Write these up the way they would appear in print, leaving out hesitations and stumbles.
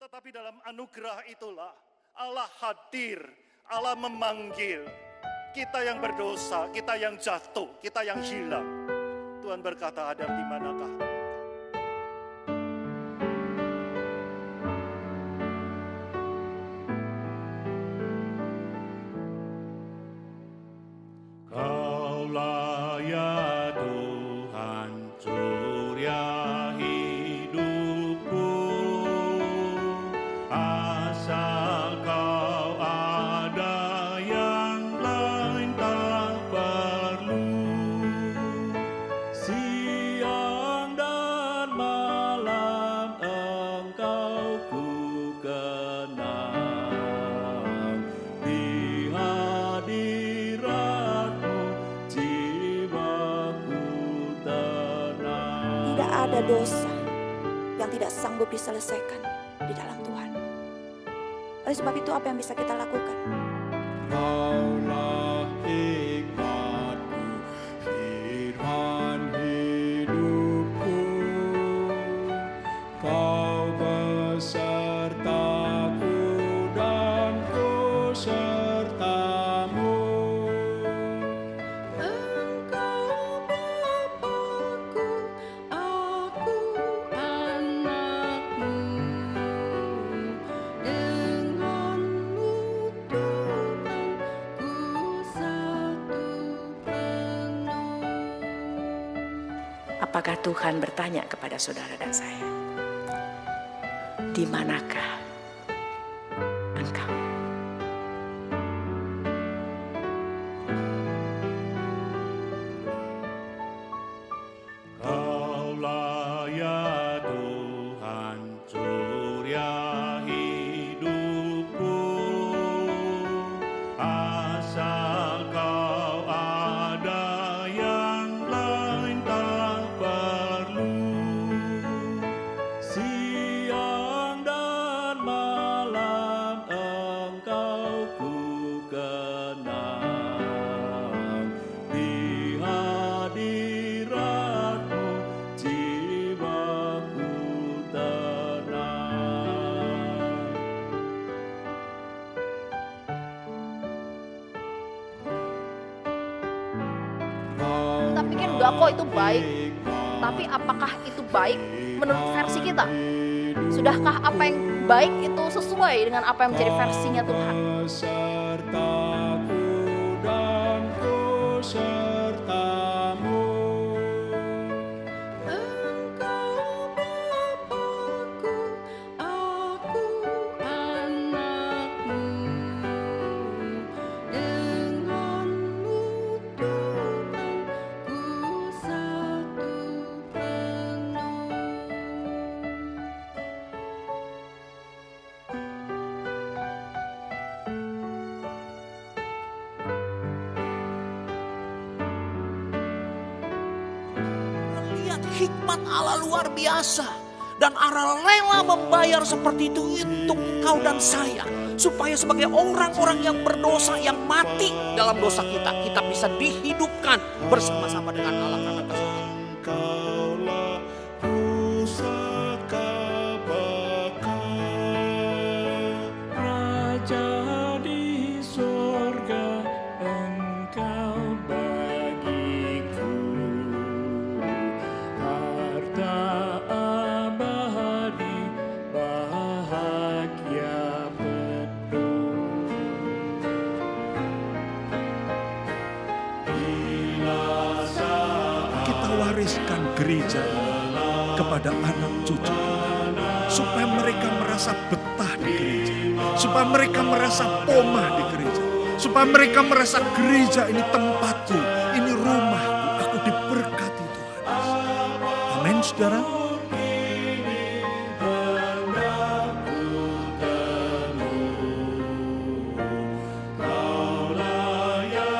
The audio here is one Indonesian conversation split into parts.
Tetapi dalam anugerah itulah Allah hadir, Allah memanggil kita yang berdosa, kita yang jatuh, kita yang hilang. Tuhan berkata, Adam, di manakah engkau? Kaulah ya Tuhan, surya hidupku, asal Kau ada yang lain tak perlu. Siang dan malam Engkau ku kenal, di hadirat-Mu jiwaku tenang. Tidak ada dosa yang tidak sanggup diselesaikan di dalam Tuhan. Oleh sebab itu apa yang bisa kita lakukan? Kaulah hikmatku, firman hidupku, Kau besertaku dan ku sertamu. Engkau Bapa-Ku, aku anak-Mu. Denganmu Tuhan, ku satu penuh. Apakah Tuhan bertanya kepada saudara dan saya? Di manakah engkau? Kaulah ya Tuhan, surya hidupku, asal Kau ada yang lain tak perlu. Siang dan malam Engkau ku kenal, di hadirat-Mu jiwaku tenang. Kita pikir enggak kok itu baik. Tapi apakah itu baik menurut versi kita? Sudahkah apa yang baik itu sesuai dengan apa yang menjadi versinya Tuhan? Besertaku dan ku sertamu. Engkau Bapa-Ku, aku anak-Mu. Denganmu Tuhan, ku satu penuh. Lihat hikmat Allah luar biasa. Dan Allah rela membayar seperti itu untuk kau dan saya. Supaya sebagai orang-orang yang berdosa, yang mati dalam dosa kita, kita bisa dihidupkan bersama-sama dengan Allah karena kasih. Kaulah pusaka berkat, Raja di sorga, Engkau bagiku harta abadi, bahagia penuh. Bila saat Kita wariskan gereja ini kepada anak cucu kita, supaya mereka merasa betah di gereja, supaya mereka merasa pomah di gereja, supaya mereka merasa gereja ini tempatku, ini rumahku, aku diberkati Tuhan. Amin, saudara. Kaulah ya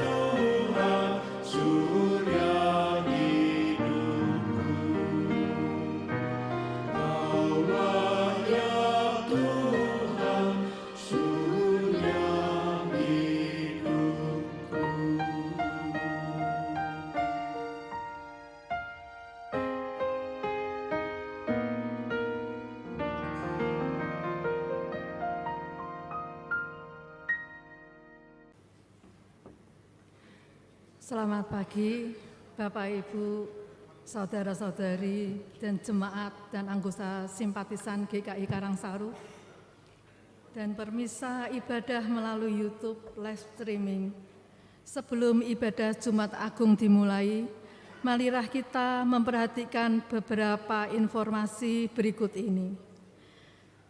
Tuhan, surya hidupku. Kaulah ya Tuhan, surya hidupku. Selamat pagi, Bapak Ibu, saudara-saudari, dan jemaat dan anggota simpatisan GKI Karangsaru, dan permisa ibadah melalui YouTube live streaming. Sebelum ibadah Jumat Agung dimulai, marilah kita memperhatikan beberapa informasi berikut ini.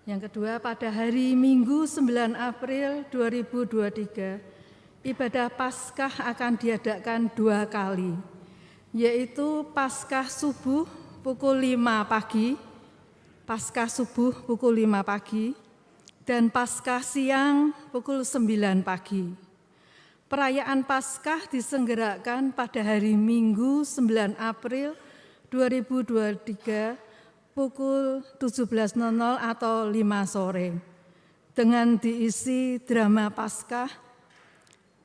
Yang kedua, pada hari Minggu 9 April 2023, ibadah Paskah akan diadakan 2 kali, yaitu Paskah subuh pukul 5 pagi, Paskah subuh pukul 5 pagi, dan Paskah siang pukul 9 pagi. Perayaan Paskah diselenggarakan pada hari Minggu 9 April 2023 pukul 17.00 atau 5 sore, dengan diisi drama Paskah,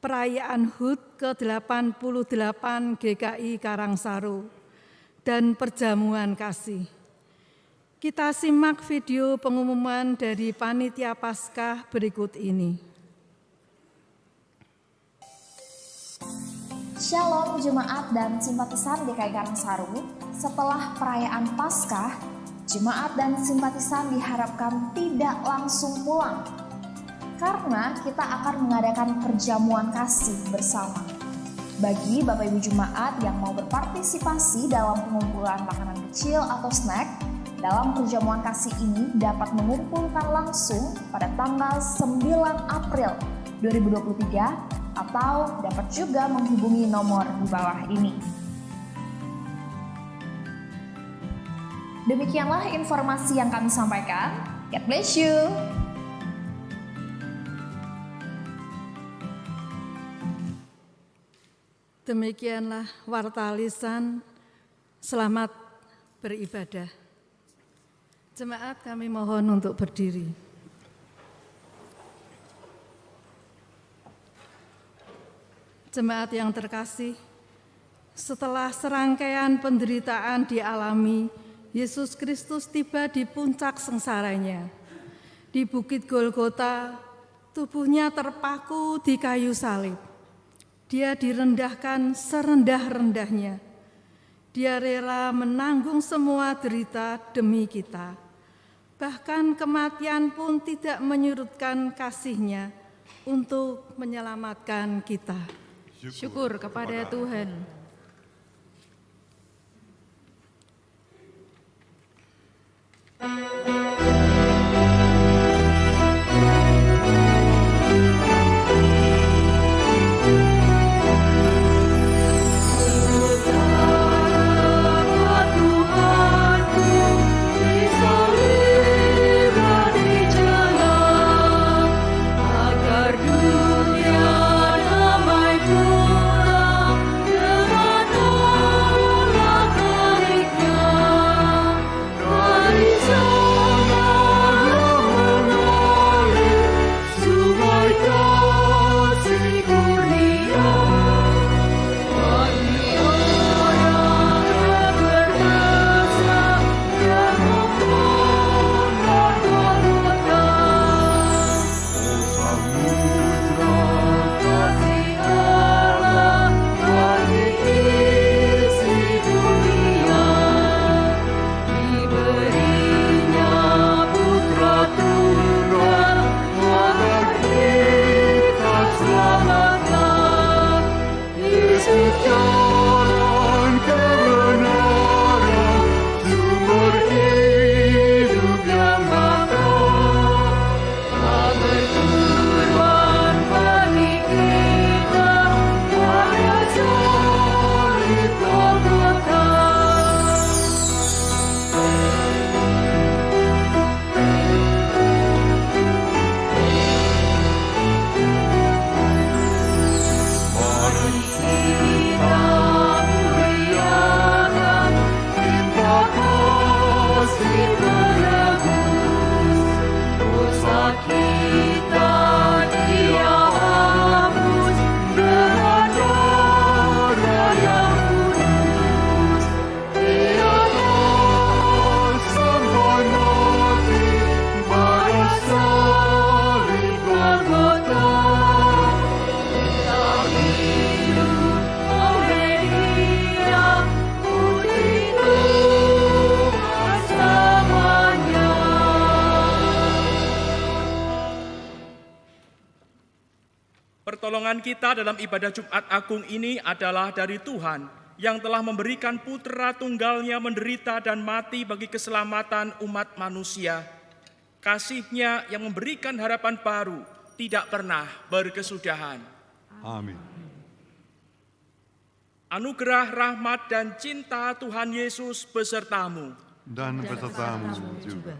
perayaan HUT ke-88 GKI Karangsaru, dan perjamuan kasih. Kita simak video pengumuman dari Panitia Paskah berikut ini. Shalom jemaat dan simpatisan GKI Karangsaru. Setelah perayaan Paskah, jemaat dan simpatisan diharapkan tidak langsung pulang, karena kita akan mengadakan perjamuan kasih bersama. Bagi Bapak Ibu Jemaat yang mau berpartisipasi dalam pengumpulan makanan kecil atau snack, dalam perjamuan kasih ini dapat mengumpulkan langsung pada tanggal 9 April 2023 atau dapat juga menghubungi nomor di bawah ini. Demikianlah informasi yang kami sampaikan. God bless you. Demikianlah warta lisan, selamat beribadah. Jemaat, kami mohon untuk berdiri. Jemaat yang terkasih, setelah serangkaian penderitaan dialami, Yesus Kristus tiba di puncak sengsaranya. Di Bukit Golgota, tubuhnya terpaku di kayu salib. Dia direndahkan serendah-rendahnya. Dia rela menanggung semua derita demi kita. Bahkan kematian pun tidak menyurutkan kasih-Nya untuk menyelamatkan kita. Syukur kepada Tuhan. Agar dunia damai pulang dengan Pertolongan kita dalam ibadah Jumat Agung ini adalah dari Tuhan yang telah memberikan Putra Tunggalnya menderita dan mati bagi keselamatan umat manusia. Kasih-Nya yang memberikan harapan baru tidak pernah berkesudahan. Amin. Anugerah, rahmat, dan cinta Tuhan Yesus besertamu. Dan besertamu juga.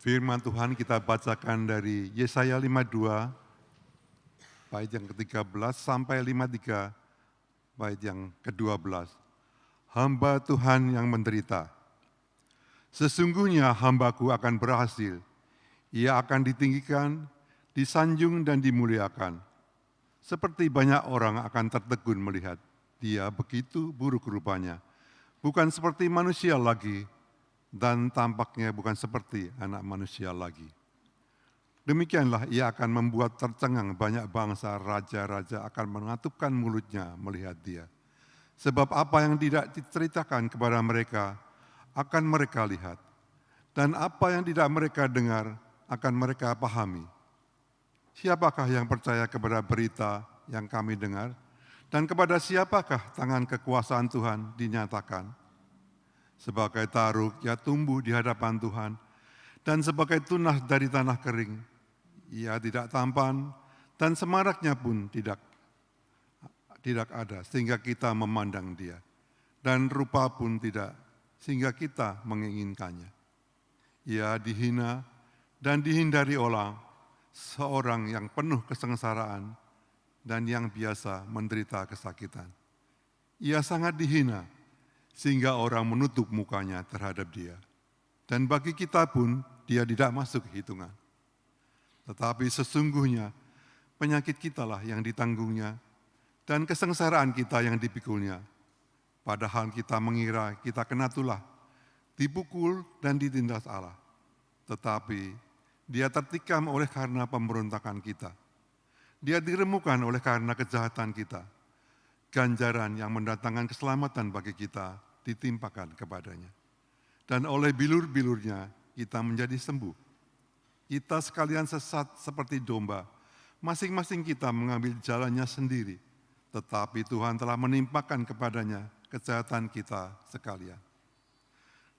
Firman Tuhan kita bacakan dari Yesaya 52, bait yang ke-13 sampai 53, bait yang ke-12. Hamba Tuhan yang menderita. Sesungguhnya hambaku akan berhasil. Ia akan ditinggikan, disanjung dan dimuliakan. Seperti banyak orang akan tertegun melihat dia begitu buruk rupanya. Bukan seperti manusia lagi, dan tampaknya bukan seperti anak manusia lagi. Demikianlah ia akan membuat tercengang banyak bangsa, raja-raja akan mengatupkan mulutnya melihat dia. Sebab apa yang tidak diceritakan kepada mereka akan mereka lihat, dan apa yang tidak mereka dengar akan mereka pahami. Siapakah yang percaya kepada berita yang kami dengar, dan kepada siapakah tangan kekuasaan Tuhan dinyatakan? Sebagai taruk ia tumbuh di hadapan Tuhan, dan sebagai tunas dari tanah kering. Ia tidak tampan, dan semaraknya pun tidak ada, sehingga kita memandang dia. Dan rupa pun tidak, sehingga kita menginginkannya. Ia dihina dan dihindari orang, seorang yang penuh kesengsaraan dan yang biasa menderita kesakitan. Ia sangat dihina, sehingga orang menutup mukanya terhadap dia. Dan bagi kita pun, dia tidak masuk hitungan. Tetapi sesungguhnya, penyakit kitalah yang ditanggungnya, dan kesengsaraan kita yang dipikulnya. Padahal kita mengira kita kena tulah, dipukul dan ditindas Allah. Tetapi dia tertikam oleh karena pemberontakan kita. Dia diremukan oleh karena kejahatan kita. Ganjaran yang mendatangkan keselamatan bagi kita ditimpakan kepadanya. Dan oleh bilur-bilurnya kita menjadi sembuh. Kita sekalian sesat seperti domba, masing-masing kita mengambil jalannya sendiri, tetapi Tuhan telah menimpakan kepadanya kejahatan kita sekalian.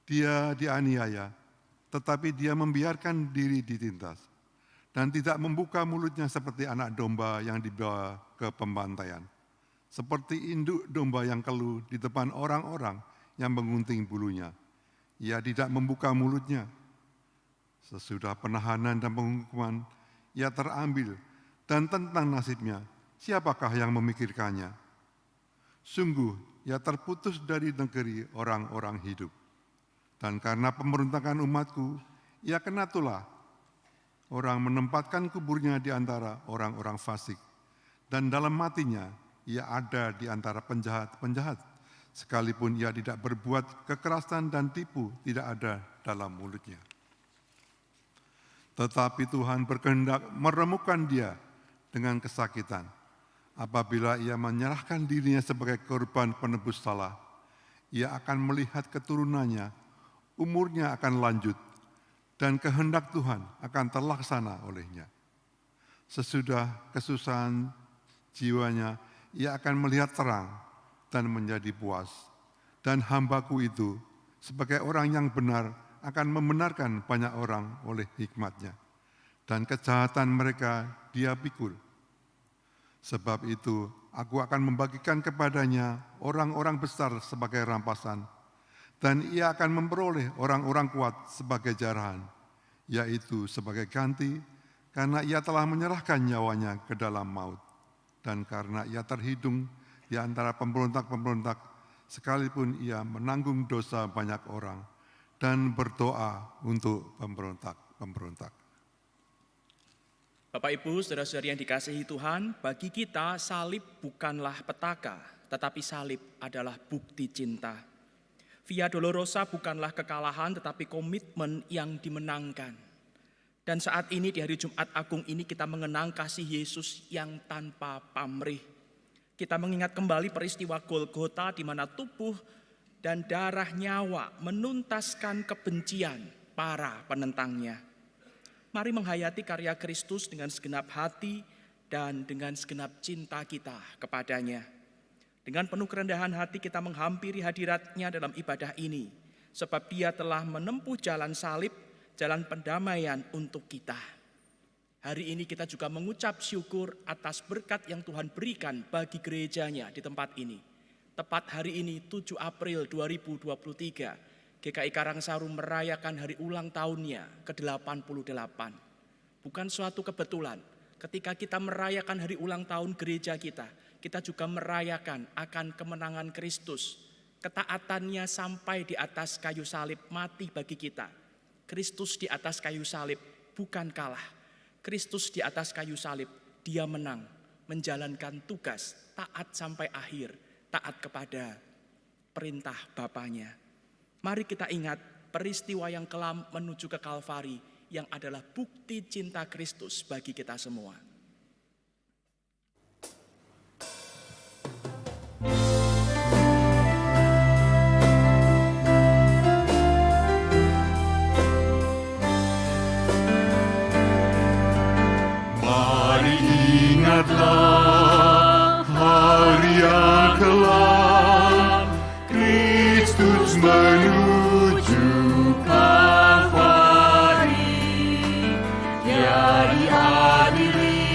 Dia dianiaya, tetapi dia membiarkan diri ditindas, dan tidak membuka mulutnya seperti anak domba yang dibawa ke pembantaian. Seperti induk domba yang keluh di depan orang-orang yang mengunting bulunya. Ia tidak membuka mulutnya. Sesudah penahanan dan penghukuman, ia terambil, dan tentang nasibnya, siapakah yang memikirkannya? Sungguh, ia terputus dari negeri orang-orang hidup. Dan karena pemberontakan umatku, ia kena tulah. Orang menempatkan kuburnya di antara orang-orang fasik. Dan dalam matinya, ia ada di antara penjahat-penjahat, sekalipun ia tidak berbuat kekerasan dan tipu tidak ada dalam mulutnya. Tetapi Tuhan berkehendak meremukkan dia dengan kesakitan. Apabila ia menyerahkan dirinya sebagai korban penebus salah, ia akan melihat keturunannya, umurnya akan lanjut, dan kehendak Tuhan akan terlaksana olehnya. Sesudah kesusahan jiwanya, ia akan melihat terang dan menjadi puas. Dan hambaku itu sebagai orang yang benar akan membenarkan banyak orang oleh hikmatnya. Dan kejahatan mereka dia pikul. Sebab itu aku akan membagikan kepadanya orang-orang besar sebagai rampasan. Dan ia akan memperoleh orang-orang kuat sebagai jarahan, yaitu sebagai ganti karena ia telah menyerahkan nyawanya ke dalam maut. Dan karena ia terhitung di antara pemberontak-pemberontak, sekalipun ia menanggung dosa banyak orang, dan berdoa untuk pemberontak-pemberontak. Bapak Ibu, saudara-saudari yang dikasihi Tuhan, bagi kita salib bukanlah petaka, tetapi salib adalah bukti cinta. Via Dolorosa bukanlah kekalahan, tetapi komitmen yang dimenangkan. Dan saat ini di hari Jumat Agung ini kita mengenang kasih Yesus yang tanpa pamrih. Kita mengingat kembali peristiwa Golgota di mana tubuh dan darah nyawa menuntaskan kebencian para penentangnya. Mari menghayati karya Kristus dengan segenap hati dan dengan segenap cinta kita kepadanya. Dengan penuh kerendahan hati kita menghampiri hadirat-Nya dalam ibadah ini, sebab Dia telah menempuh jalan salib, jalan pendamaian untuk kita. Hari ini kita juga mengucap syukur atas berkat yang Tuhan berikan bagi gerejanya di tempat ini. Tepat hari ini 7 April 2023, GKI Karangsaru merayakan hari ulang tahunnya ke-88. Bukan suatu kebetulan, ketika kita merayakan hari ulang tahun gereja kita juga merayakan akan kemenangan Kristus. Ketaatannya sampai di atas kayu salib mati bagi kita. Kristus di atas kayu salib bukan kalah. Kristus di atas kayu salib, Dia menang, menjalankan tugas, taat sampai akhir, taat kepada perintah Bapaknya. Mari kita ingat peristiwa yang kelam menuju ke Kalvari yang adalah bukti cinta Kristus bagi kita semua. Ingatlah hari yang kelam, Kristus menuju Kalvari. Dia diadili,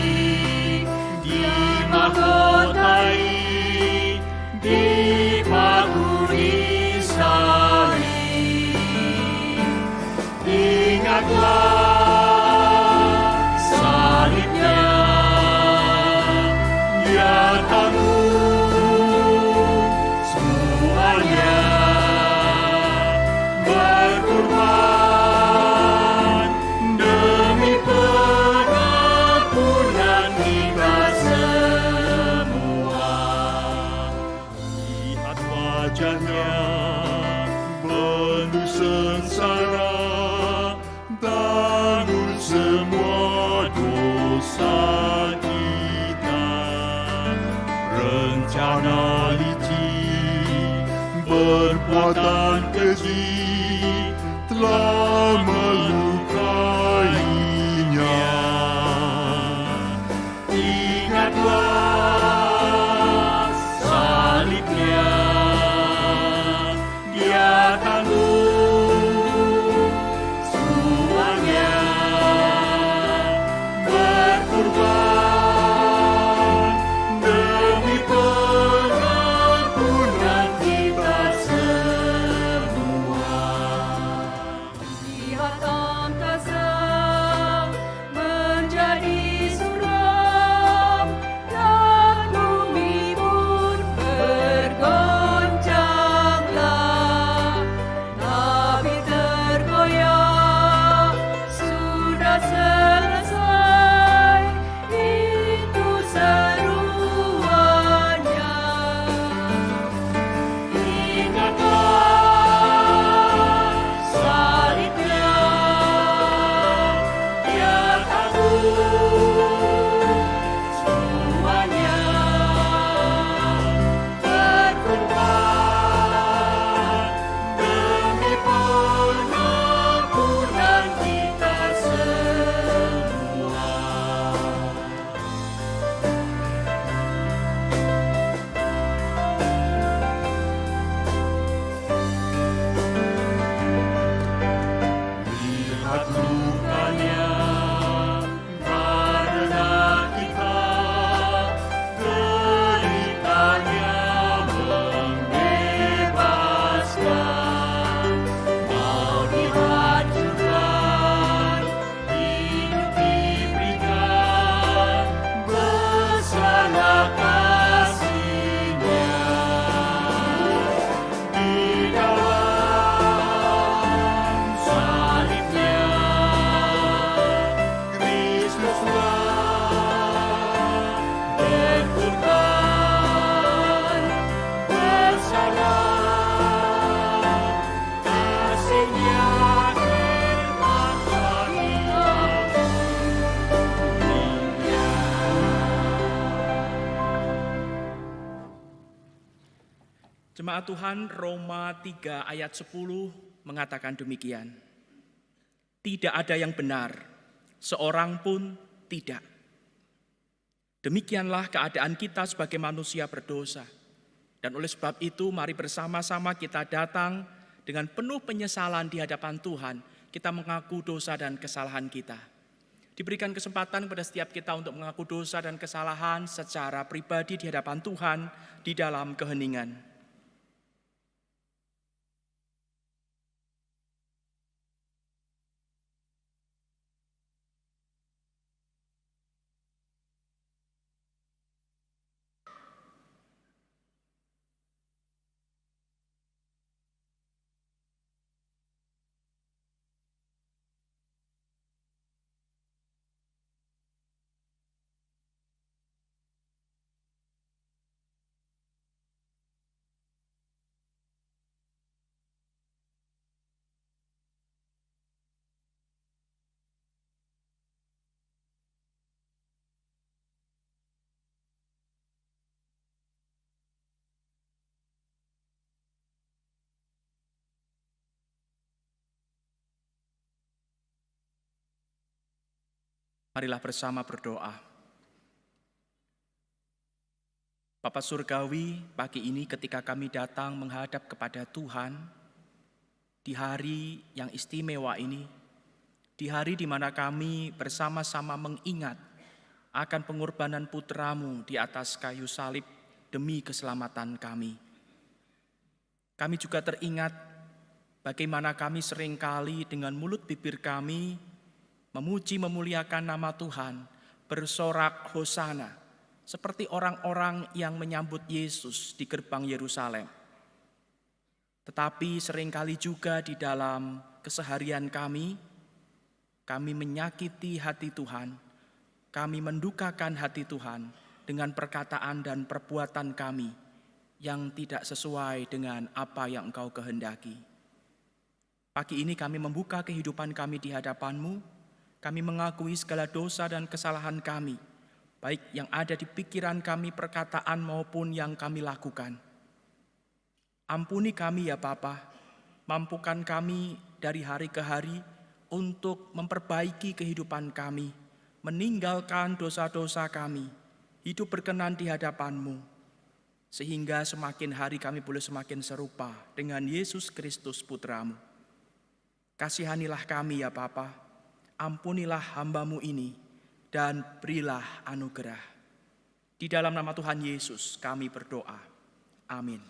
dimahkotai, dipaguni salib. Ingatlah perbuatan keji telah melukainya. Ingatlah salibnya, Dia tanggung semuanya, berkorban demi pengampunan kita semua. Lihat angkasa menjadi suram dan bumi pun bergoncanglah. Nabi tergoyah, sudah selesai, itu seruannya. Ingatlah salibnya, Dia tanggung semuanya, berkorban demi pengampunan kita semua. Lihat lukanya karena kita, deritanya membebaskan. Mau dihancurkan, hidup diberikan, besarlah kasih-Nya. Di dalam salibnya, Kristuslah berkorban, bersalah, kasih-Nya terlimpah dunia. Jemaat Tuhan, Roma 3 ayat 10 mengatakan demikian. Tidak ada yang benar, seorang pun tidak. Demikianlah keadaan kita sebagai manusia berdosa. Dan oleh sebab itu mari bersama-sama kita datang dengan penuh penyesalan di hadapan Tuhan. Kita mengaku dosa dan kesalahan kita. Diberikan kesempatan kepada setiap kita untuk mengaku dosa dan kesalahan secara pribadi di hadapan Tuhan di dalam keheningan. Marilah bersama berdoa. Bapa Surgawi, pagi ini ketika kami datang menghadap kepada Tuhan, di hari yang istimewa ini, di hari di mana kami bersama-sama mengingat akan pengorbanan putra-Mu di atas kayu salib demi keselamatan kami. Kami juga teringat bagaimana kami seringkali dengan mulut bibir kami memuji memuliakan nama Tuhan, bersorak hosana, seperti orang-orang yang menyambut Yesus di gerbang Yerusalem. Tetapi seringkali juga di dalam keseharian kami menyakiti hati Tuhan, kami mendukakan hati Tuhan dengan perkataan dan perbuatan kami yang tidak sesuai dengan apa yang Engkau kehendaki. Pagi ini kami membuka kehidupan kami di hadapan-Mu. Kami mengakui segala dosa dan kesalahan kami, baik yang ada di pikiran kami, perkataan maupun yang kami lakukan. Ampuni kami ya Bapa, mampukan kami dari hari ke hari untuk memperbaiki kehidupan kami, meninggalkan dosa-dosa kami, hidup berkenan di hadapan-Mu, sehingga semakin hari kami boleh semakin serupa dengan Yesus Kristus Putra-Mu. Kasihanilah kami ya Bapa, ampunilah hamba-Mu ini, dan berilah anugerah. Di dalam nama Tuhan Yesus kami berdoa. Amin.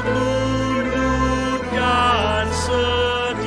Berlutut dan sedih.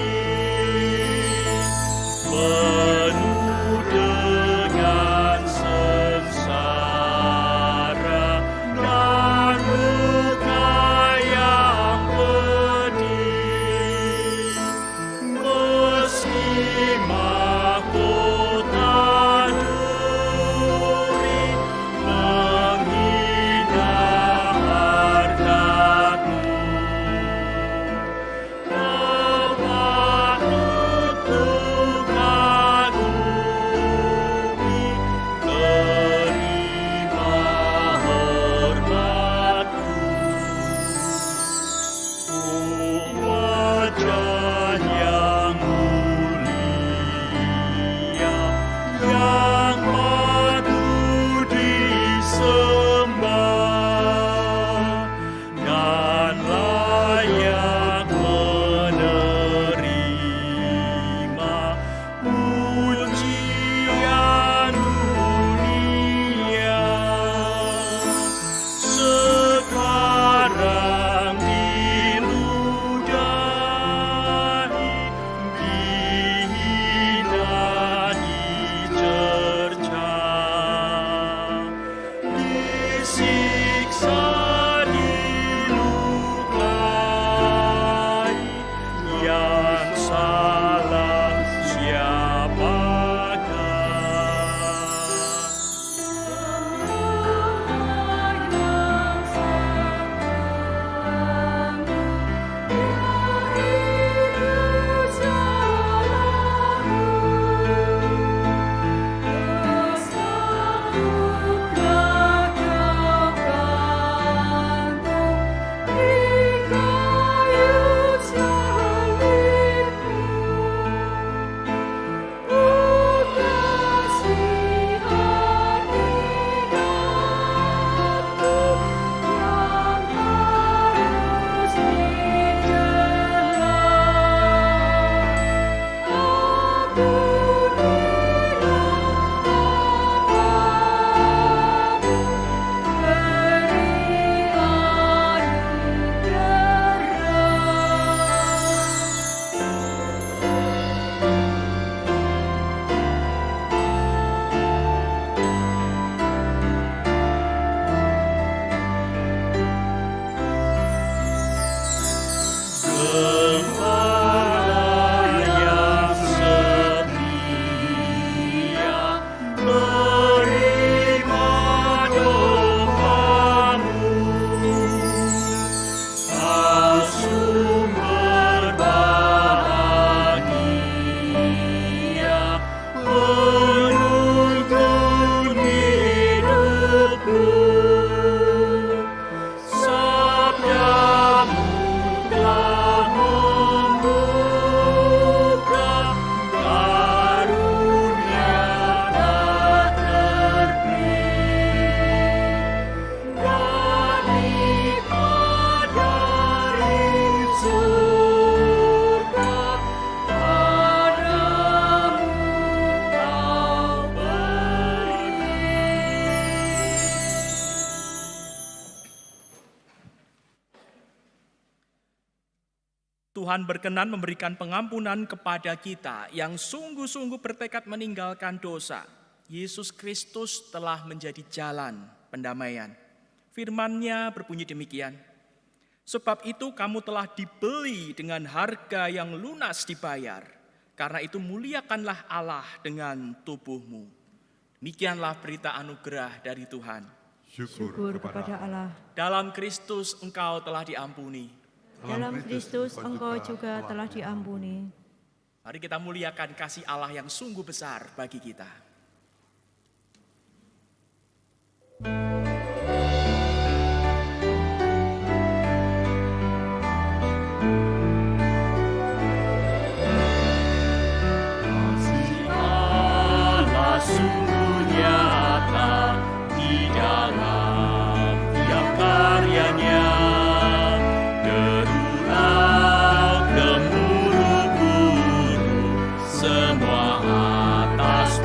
Tuhan berkenan memberikan pengampunan kepada kita yang sungguh-sungguh bertekad meninggalkan dosa. Yesus Kristus telah menjadi jalan pendamaian. Firman-Nya berbunyi demikian, sebab itu kamu telah dibeli dengan harga yang lunas dibayar. Karena itu muliakanlah Allah dengan tubuhmu. Demikianlah berita anugerah dari Tuhan. Syukur kepada Allah. Dalam Kristus engkau telah diampuni. Dalam Kristus engkau juga telah diampuni. Mari kita muliakan kasih Allah yang sungguh besar bagi kita. Kasih Allah sungguh nyata di dalam tiap karyanya. Semua atas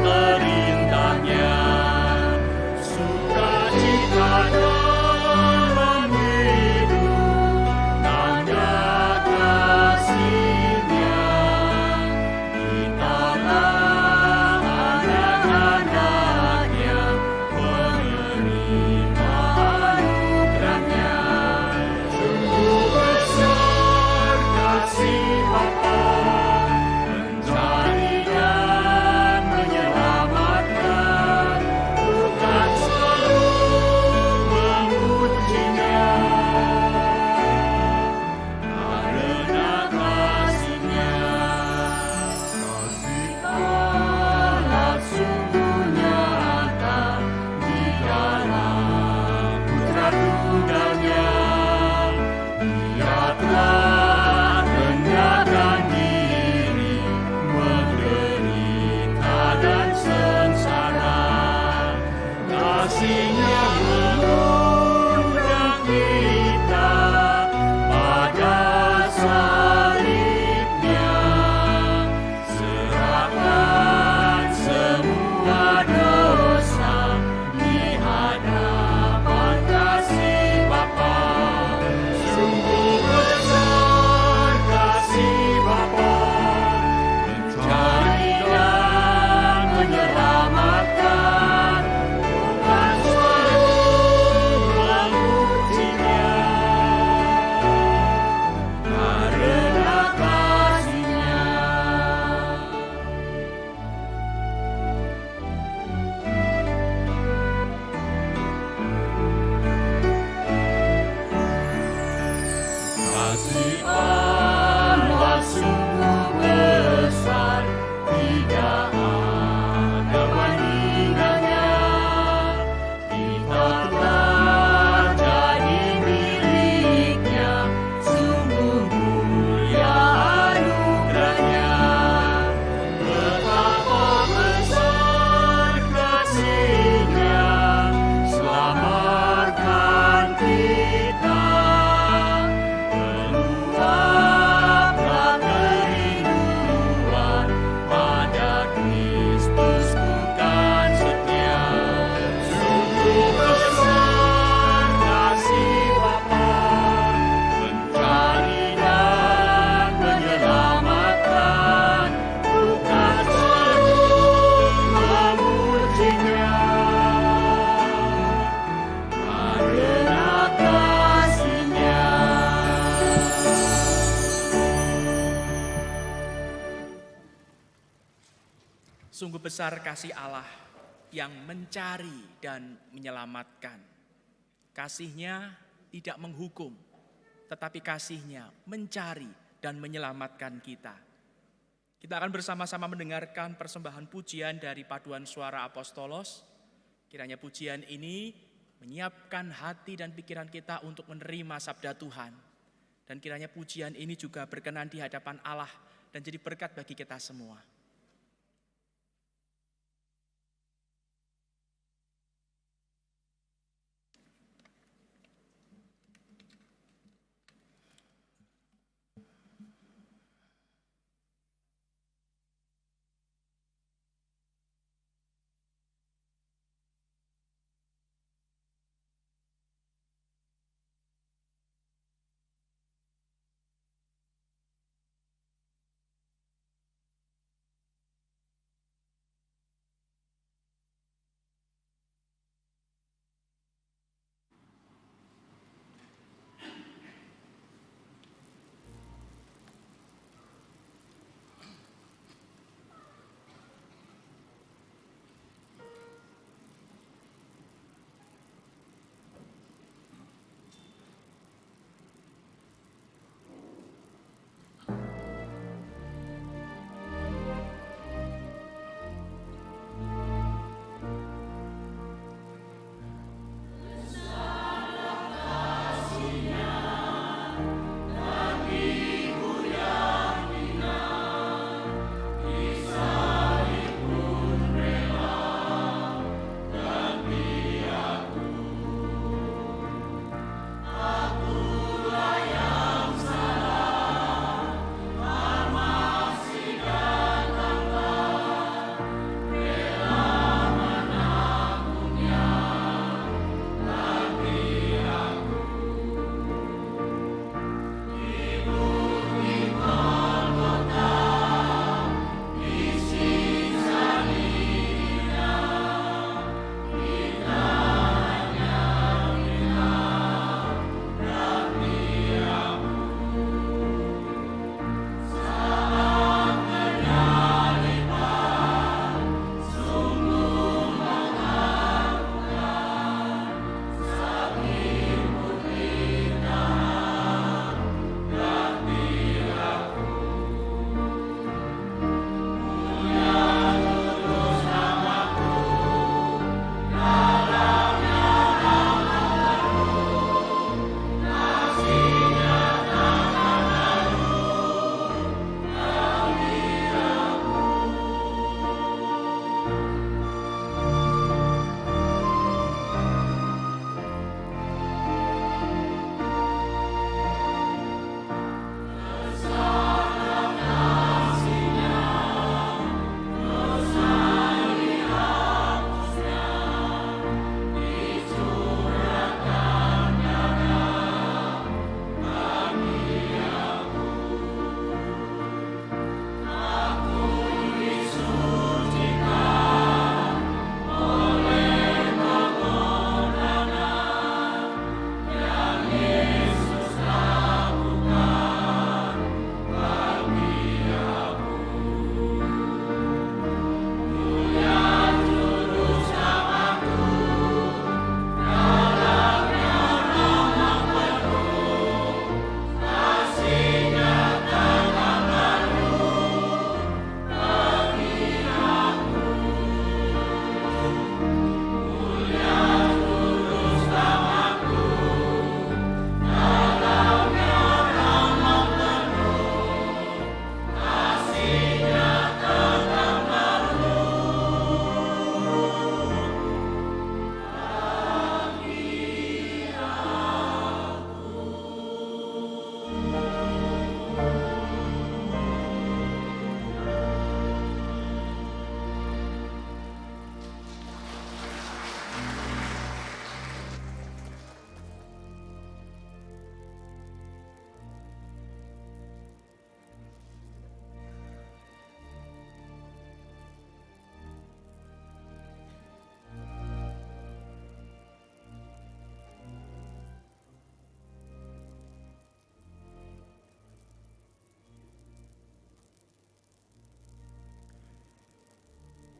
Sungguh besar kasih Allah yang mencari dan menyelamatkan. Kasih-Nya tidak menghukum, tetapi kasih-Nya mencari dan menyelamatkan kita. Kita akan bersama-sama mendengarkan persembahan pujian dari paduan suara apostolos. Kiranya pujian ini menyiapkan hati dan pikiran kita untuk menerima sabda Tuhan. Dan kiranya pujian ini juga berkenan di hadapan Allah dan jadi berkat bagi kita semua.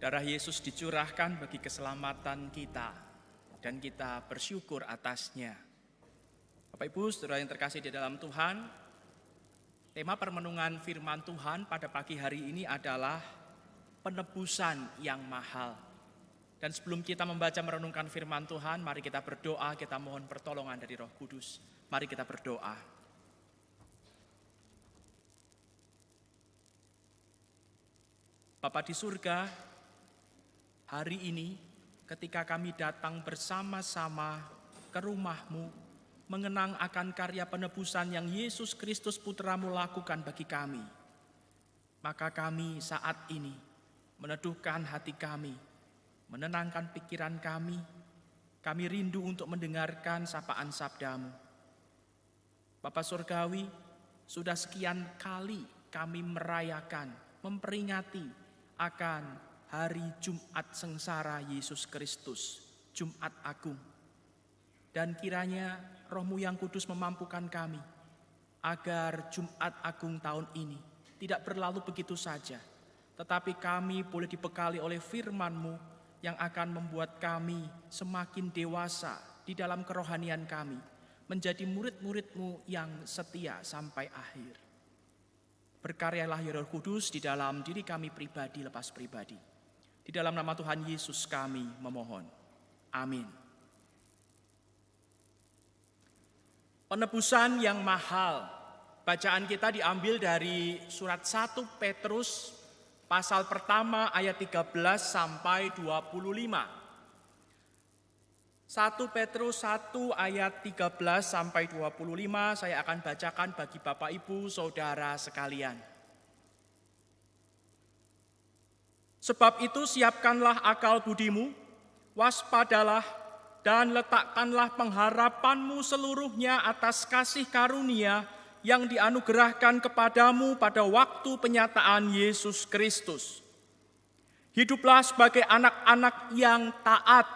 Darah Yesus dicurahkan bagi keselamatan kita, dan kita bersyukur atasnya. Bapak Ibu, saudara yang terkasih di dalam Tuhan, tema permenungan firman Tuhan pada pagi hari ini adalah penebusan yang mahal. Dan sebelum kita membaca merenungkan firman Tuhan, mari kita berdoa, kita mohon pertolongan dari Roh Kudus. Mari kita berdoa. Bapa di surga, hari ini ketika kami datang bersama-sama ke rumah-Mu, mengenang akan karya penebusan yang Yesus Kristus Putra-Mu lakukan bagi kami, maka kami saat ini meneduhkan hati kami, menenangkan pikiran kami rindu untuk mendengarkan sapaan sabda-Mu. Bapa Surgawi, sudah sekian kali kami merayakan, memperingati akan hari Jumat sengsara Yesus Kristus, Jumat Agung. Dan kiranya Roh-Mu yang kudus memampukan kami agar Jumat Agung tahun ini tidak berlalu begitu saja, tetapi kami boleh dibekali oleh firman-Mu yang akan membuat kami semakin dewasa di dalam kerohanian kami, menjadi murid-murid-Mu yang setia sampai akhir. Berkaryalah ya Roh Kudus di dalam diri kami pribadi lepas pribadi. Di dalam nama Tuhan Yesus kami memohon. Amin. Penebusan yang mahal. Bacaan kita diambil dari surat 1 Petrus pasal pertama ayat 13 sampai 25. 1 Petrus 1 ayat 13 sampai 25 saya akan bacakan bagi Bapak Ibu Saudara sekalian. Sebab itu siapkanlah akal budimu, waspadalah dan letakkanlah pengharapanmu seluruhnya atas kasih karunia yang dianugerahkan kepadamu pada waktu penyataan Yesus Kristus. Hiduplah sebagai anak-anak yang taat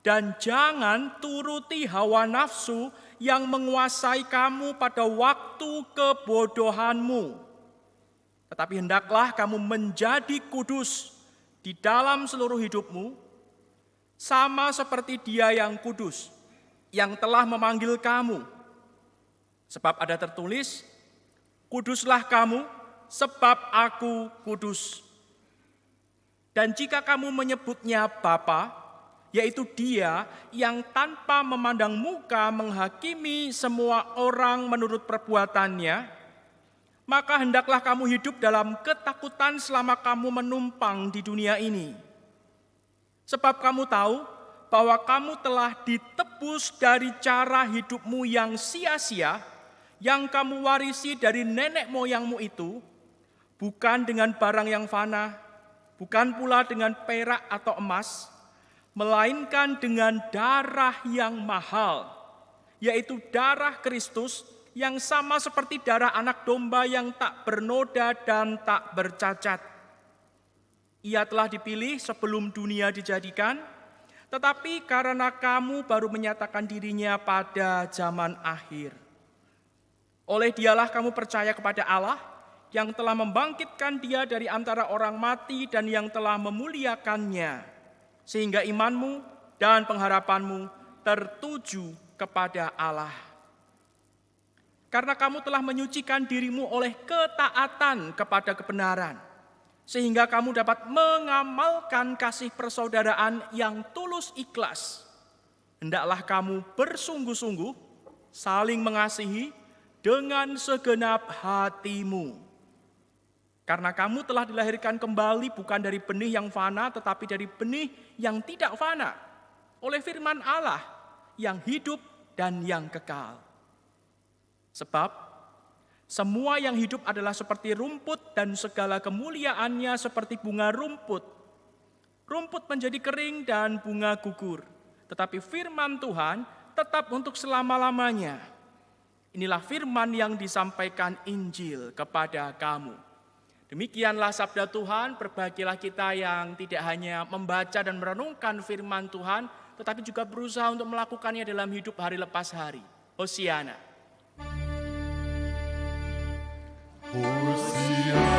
dan jangan turuti hawa nafsu yang menguasai kamu pada waktu kebodohanmu. Tetapi hendaklah kamu menjadi kudus di dalam seluruh hidupmu, sama seperti Dia yang kudus, yang telah memanggil kamu. Sebab ada tertulis, kuduslah kamu, sebab aku kudus. Dan jika kamu menyebutnya Bapa, yaitu Dia yang tanpa memandang muka menghakimi semua orang menurut perbuatannya, maka hendaklah kamu hidup dalam ketakutan selama kamu menumpang di dunia ini. Sebab kamu tahu bahwa kamu telah ditebus dari cara hidupmu yang sia-sia, yang kamu warisi dari nenek moyangmu itu, bukan dengan barang yang fana, bukan pula dengan perak atau emas, melainkan dengan darah yang mahal, yaitu darah Kristus, yang sama seperti darah anak domba yang tak bernoda dan tak bercacat. Ia telah dipilih sebelum dunia dijadikan, tetapi karena kamu baru menyatakan dirinya pada zaman akhir. Oleh Dialah kamu percaya kepada Allah yang telah membangkitkan Dia dari antara orang mati dan yang telah memuliakannya, sehingga imanmu dan pengharapanmu tertuju kepada Allah. Karena kamu telah menyucikan dirimu oleh ketaatan kepada kebenaran, sehingga kamu dapat mengamalkan kasih persaudaraan yang tulus ikhlas. Hendaklah kamu bersungguh-sungguh saling mengasihi dengan segenap hatimu. Karena kamu telah dilahirkan kembali bukan dari benih yang fana, tetapi dari benih yang tidak fana, oleh firman Allah yang hidup dan yang kekal. Sebab semua yang hidup adalah seperti rumput dan segala kemuliaannya seperti bunga rumput. Rumput menjadi kering dan bunga gugur, tetapi firman Tuhan tetap untuk selama-lamanya. Inilah firman yang disampaikan Injil kepada kamu. Demikianlah sabda Tuhan, berbahagialah kita yang tidak hanya membaca dan merenungkan firman Tuhan, tetapi juga berusaha untuk melakukannya dalam hidup hari lepas hari. Hosiana. Hosiana,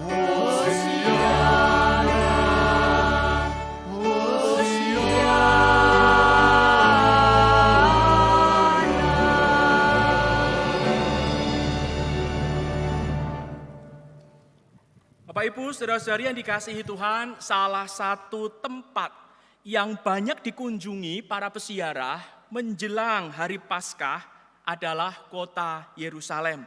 Hosiana. Bapak Ibu, saudara-saudari yang dikasihi Tuhan, salah satu tempat yang banyak dikunjungi para peziarah menjelang hari Paskah adalah kota Yerusalem.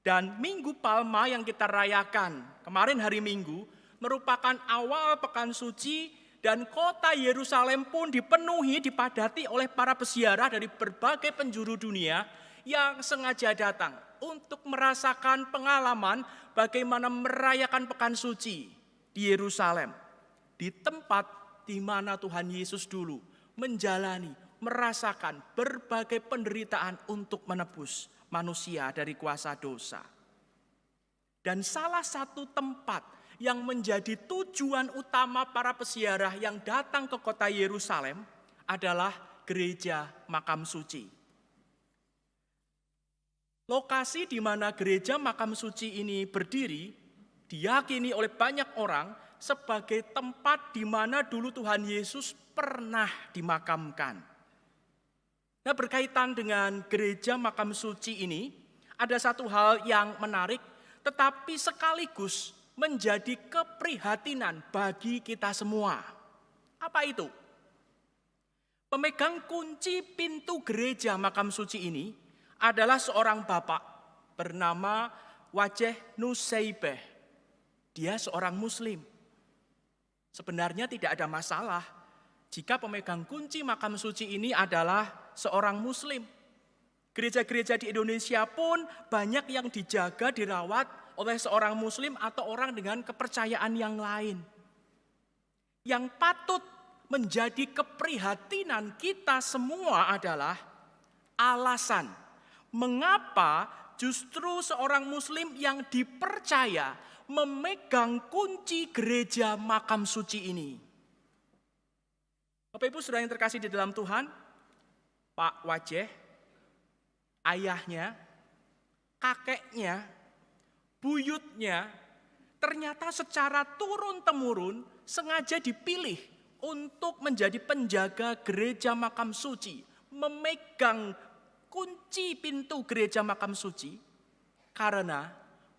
Dan Minggu Palma yang kita rayakan kemarin hari Minggu merupakan awal pekan suci, dan kota Yerusalem pun dipadati oleh para peziarah dari berbagai penjuru dunia yang sengaja datang untuk merasakan pengalaman bagaimana merayakan pekan suci di Yerusalem, di tempat di mana Tuhan Yesus dulu menjalani, merasakan berbagai penderitaan untuk menebus manusia dari kuasa dosa. Dan salah satu tempat yang menjadi tujuan utama para peziarah yang datang ke kota Yerusalem adalah gereja makam suci. Lokasi di mana gereja makam suci ini berdiri diyakini oleh banyak orang sebagai tempat di mana dulu Tuhan Yesus pernah dimakamkan. Nah, berkaitan dengan gereja makam suci ini, ada satu hal yang menarik, tetapi sekaligus menjadi keprihatinan bagi kita semua. Apa itu? Pemegang kunci pintu gereja makam suci ini adalah seorang bapak bernama Wajeh Nuseibeh. Dia seorang muslim. Sebenarnya tidak ada masalah jika pemegang kunci makam suci ini adalah seorang muslim. Gereja-gereja di Indonesia pun banyak yang dijaga, dirawat oleh seorang muslim atau orang dengan kepercayaan yang lain. Yang patut menjadi keprihatinan kita semua adalah alasan mengapa justru seorang muslim yang dipercaya memegang kunci gereja makam suci ini. Bapak Ibu saudara yang terkasih di dalam Tuhan, Pak Wajeh, ayahnya, kakeknya, buyutnya ternyata secara turun-temurun sengaja dipilih untuk menjadi penjaga gereja makam suci, memegang kunci pintu gereja makam suci, karena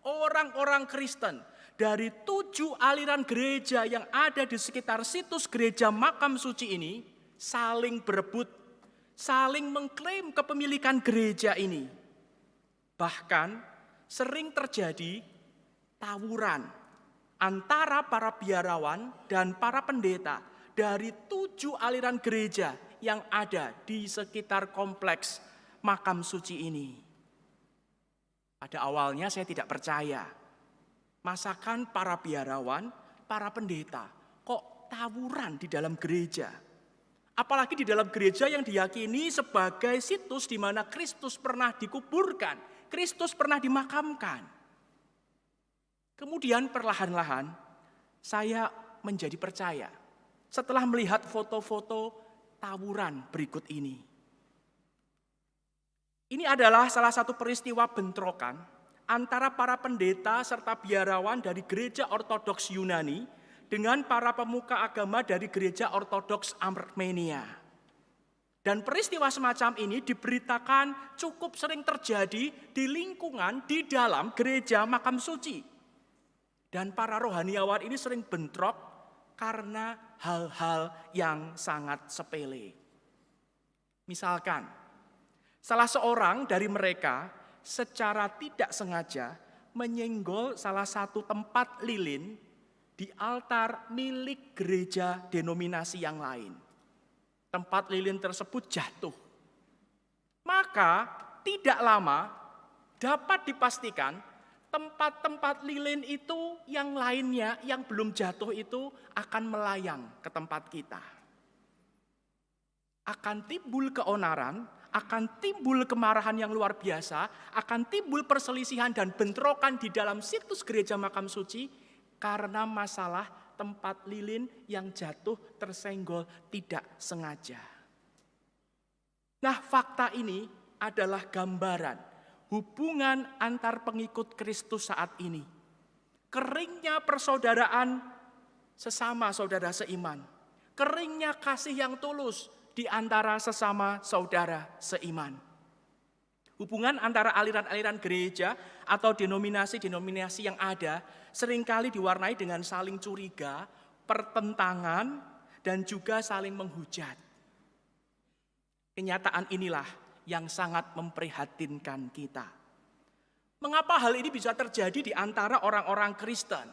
orang-orang Kristen dari 7 aliran gereja yang ada di sekitar situs gereja makam suci ini saling berebut, saling mengklaim kepemilikan gereja ini. Bahkan sering terjadi tawuran antara para biarawan dan para pendeta dari 7 aliran gereja yang ada di sekitar kompleks makam suci ini. Pada awalnya saya tidak percaya. Masakan para biarawan, para pendeta, kok tawuran di dalam gereja? Apalagi di dalam gereja yang diyakini sebagai situs di mana Kristus pernah dikuburkan, Kristus pernah dimakamkan. Kemudian perlahan-lahan saya menjadi percaya setelah melihat foto-foto tawuran berikut ini. Ini adalah salah satu peristiwa bentrokan antara para pendeta serta biarawan dari gereja Ortodoks Yunani dengan para pemuka agama dari gereja Ortodoks Armenia. Dan peristiwa semacam ini diberitakan cukup sering terjadi di lingkungan di dalam gereja makam suci. Dan para rohaniawan ini sering bentrok karena hal-hal yang sangat sepele. Misalkan, salah seorang dari mereka secara tidak sengaja menyenggol salah satu tempat lilin di altar milik gereja denominasi yang lain. Tempat lilin tersebut jatuh. Maka tidak lama dapat dipastikan tempat-tempat lilin itu yang lainnya yang belum jatuh itu akan melayang ke tempat kita. Akan timbul keonaran, akan timbul kemarahan yang luar biasa, akan timbul perselisihan dan bentrokan di dalam situs gereja makam suci karena masalah tempat lilin yang jatuh tersenggol tidak sengaja. Nah, fakta ini adalah gambaran hubungan antar pengikut Kristus saat ini. Keringnya persaudaraan sesama saudara seiman. Keringnya kasih yang tulus di antara sesama saudara seiman. Hubungan antara aliran-aliran gereja atau denominasi-denominasi yang ada seringkali diwarnai dengan saling curiga, pertentangan, dan juga saling menghujat. Kenyataan inilah yang sangat memprihatinkan kita. Mengapa hal ini bisa terjadi di antara orang-orang Kristen?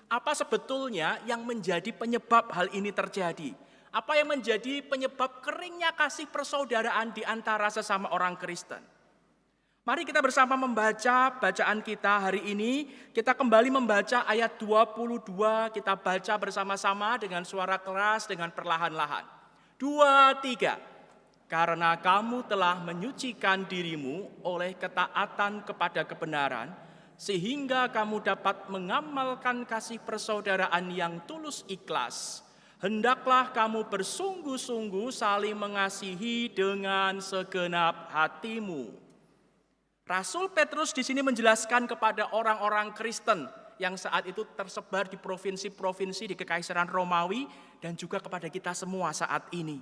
Apa sebetulnya yang menjadi penyebab hal ini terjadi? Apa yang menjadi penyebab keringnya kasih persaudaraan di antara sesama orang Kristen? Mari kita bersama membaca bacaan kita hari ini. Kita kembali membaca ayat 22, kita baca bersama-sama dengan suara keras, dengan perlahan-lahan. 2, 3. Karena kamu telah menyucikan dirimu oleh ketaatan kepada kebenaran, sehingga kamu dapat mengamalkan kasih persaudaraan yang tulus ikhlas. Hendaklah kamu bersungguh-sungguh saling mengasihi dengan segenap hatimu. Rasul Petrus di sini menjelaskan kepada orang-orang Kristen yang saat itu tersebar di provinsi-provinsi di Kekaisaran Romawi dan juga kepada kita semua saat ini.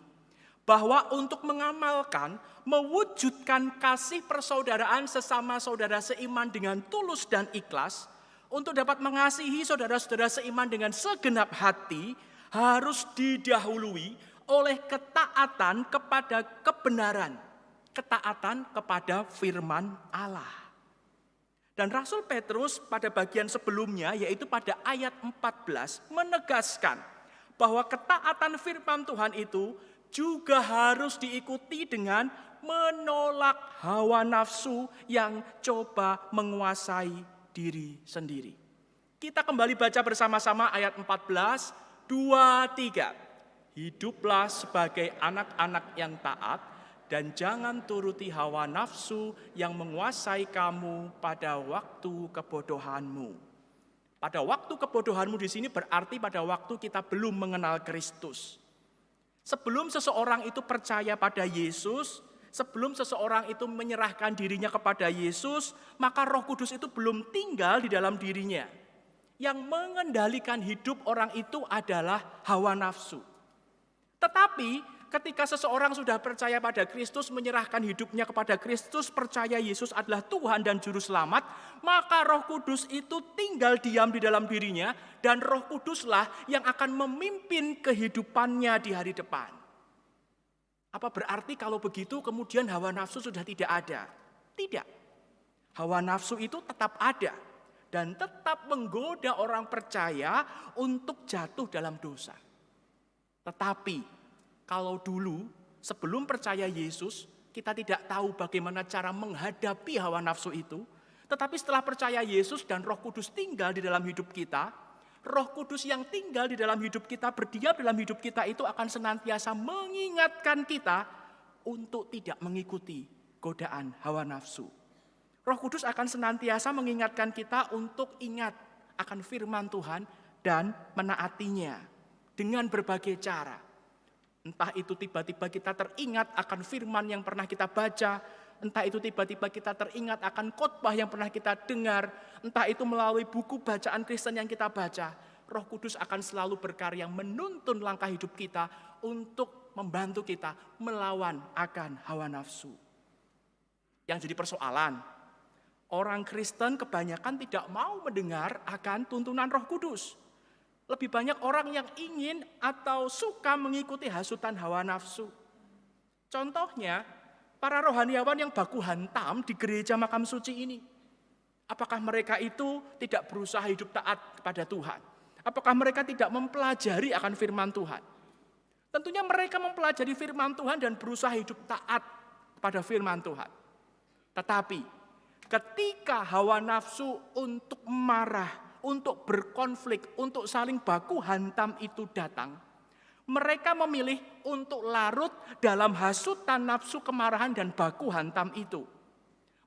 Bahwa untuk mengamalkan, mewujudkan kasih persaudaraan sesama saudara seiman dengan tulus dan ikhlas, untuk dapat mengasihi saudara-saudara seiman dengan segenap hati, harus didahului oleh ketaatan kepada kebenaran, ketaatan kepada firman Allah. Dan Rasul Petrus pada bagian sebelumnya, yaitu pada ayat 14, menegaskan bahwa ketaatan firman Tuhan itu juga harus diikuti dengan menolak hawa nafsu yang coba menguasai diri sendiri. Kita kembali baca bersama-sama ayat 14, 2, 3. Hiduplah sebagai anak-anak yang taat, dan jangan turuti hawa nafsu yang menguasai kamu pada waktu kebodohanmu. Pada waktu kebodohanmu di sini berarti pada waktu kita belum mengenal Kristus. Sebelum seseorang itu percaya pada Yesus, sebelum seseorang itu menyerahkan dirinya kepada Yesus, maka Roh Kudus itu belum tinggal di dalam dirinya. Yang mengendalikan hidup orang itu adalah hawa nafsu. Tetapi ketika seseorang sudah percaya pada Kristus, menyerahkan hidupnya kepada Kristus, percaya Yesus adalah Tuhan dan Juru Selamat, maka Roh Kudus itu tinggal diam di dalam dirinya, dan Roh Kuduslah yang akan memimpin kehidupannya di hari depan. Apa berarti kalau begitu kemudian hawa nafsu sudah tidak ada? Tidak. Hawa nafsu itu tetap ada dan tetap menggoda orang percaya untuk jatuh dalam dosa. Tetapi kalau dulu sebelum percaya Yesus, kita tidak tahu bagaimana cara menghadapi hawa nafsu itu. Tetapi setelah percaya Yesus dan Roh Kudus tinggal di dalam hidup kita, Roh Kudus yang tinggal di dalam hidup kita, berdiam dalam hidup kita itu akan senantiasa mengingatkan kita untuk tidak mengikuti godaan hawa nafsu. Roh Kudus akan senantiasa mengingatkan kita untuk ingat akan firman Tuhan dan menaatinya dengan berbagai cara. Entah itu tiba-tiba kita teringat akan firman yang pernah kita baca, entah itu tiba-tiba kita teringat akan khotbah yang pernah kita dengar, entah itu melalui buku bacaan Kristen yang kita baca. Roh Kudus akan selalu berkarya menuntun langkah hidup kita untuk membantu kita melawan akan hawa nafsu. Yang jadi persoalan, orang Kristen kebanyakan tidak mau mendengar akan tuntunan Roh Kudus. Lebih banyak orang yang ingin atau suka mengikuti hasutan hawa nafsu. Contohnya, para rohaniawan yang baku hantam di gereja Makam Suci ini. Apakah mereka itu tidak berusaha hidup taat kepada Tuhan? Apakah mereka tidak mempelajari akan firman Tuhan? Tentunya mereka mempelajari firman Tuhan dan berusaha hidup taat pada firman Tuhan. Tetapi ketika hawa nafsu untuk marah, untuk berkonflik, untuk saling baku hantam itu datang, mereka memilih untuk larut dalam hasutan nafsu kemarahan dan baku hantam itu.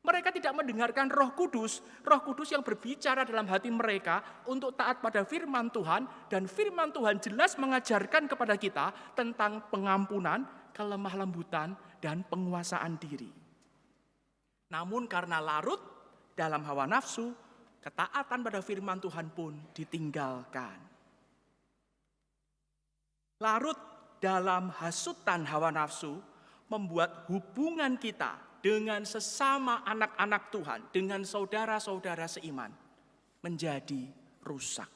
Mereka tidak mendengarkan Roh Kudus yang berbicara dalam hati mereka untuk taat pada firman Tuhan, dan firman Tuhan jelas mengajarkan kepada kita tentang pengampunan, kelemah lembutan, dan penguasaan diri. Namun karena larut dalam hawa nafsu, ketaatan pada firman Tuhan pun ditinggalkan. Larut dalam hasutan hawa nafsu membuat hubungan kita dengan sesama anak-anak Tuhan, dengan saudara-saudara seiman, menjadi rusak.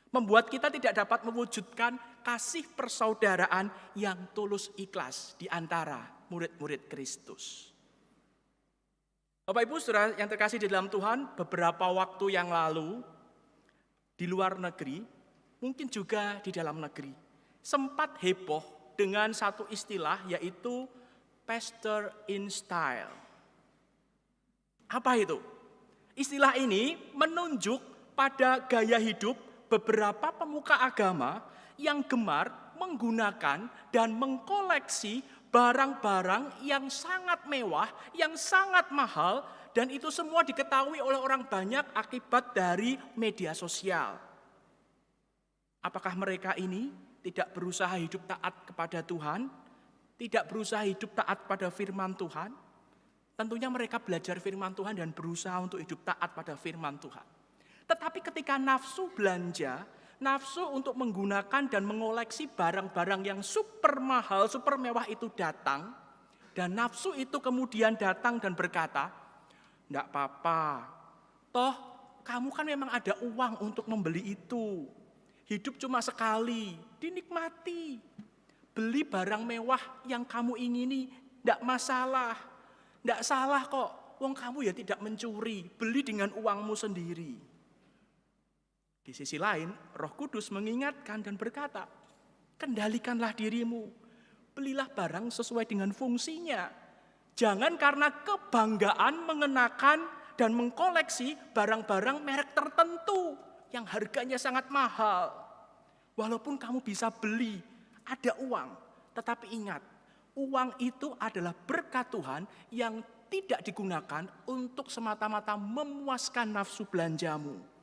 Membuat kita tidak dapat mewujudkan kasih persaudaraan yang tulus ikhlas di antara murid-murid Kristus. Bapak Ibu Saudara yang terkasih di dalam Tuhan, beberapa waktu yang lalu di luar negeri, mungkin juga di dalam negeri, sempat heboh dengan satu istilah yaitu pastor in style. Apa itu? Istilah ini menunjuk pada gaya hidup beberapa pemuka agama yang gemar menggunakan dan mengkoleksi barang-barang yang sangat mewah, yang sangat mahal, dan itu semua diketahui oleh orang banyak akibat dari media sosial. Apakah mereka ini tidak berusaha hidup taat kepada Tuhan? Tidak berusaha hidup taat pada firman Tuhan? Tentunya mereka belajar firman Tuhan dan berusaha untuk hidup taat pada firman Tuhan. Tetapi ketika nafsu belanja, nafsu untuk menggunakan dan mengoleksi barang-barang yang super mahal, super mewah itu datang, dan nafsu itu kemudian datang dan berkata, "Enggak apa-apa, toh kamu kan memang ada uang untuk membeli itu. Hidup cuma sekali, dinikmati. Beli barang mewah yang kamu ingini, enggak masalah. Enggak salah kok, wong kamu ya tidak mencuri, beli dengan uangmu sendiri." Di sisi lain, Roh Kudus mengingatkan dan berkata, kendalikanlah dirimu, belilah barang sesuai dengan fungsinya. Jangan karena kebanggaan mengenakan dan mengkoleksi barang-barang merek tertentu yang harganya sangat mahal. Walaupun kamu bisa beli, ada uang, tetapi ingat, uang itu adalah berkat Tuhan yang tidak digunakan untuk semata-mata memuaskan nafsu belanjamu.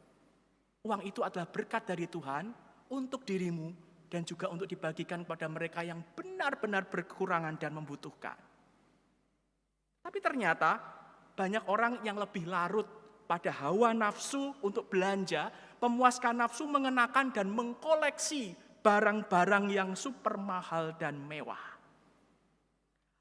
Uang itu adalah berkat dari Tuhan untuk dirimu dan juga untuk dibagikan kepada mereka yang benar-benar berkekurangan dan membutuhkan. Tapi ternyata banyak orang yang lebih larut pada hawa nafsu untuk belanja, memuaskan nafsu mengenakan dan mengkoleksi barang-barang yang super mahal dan mewah.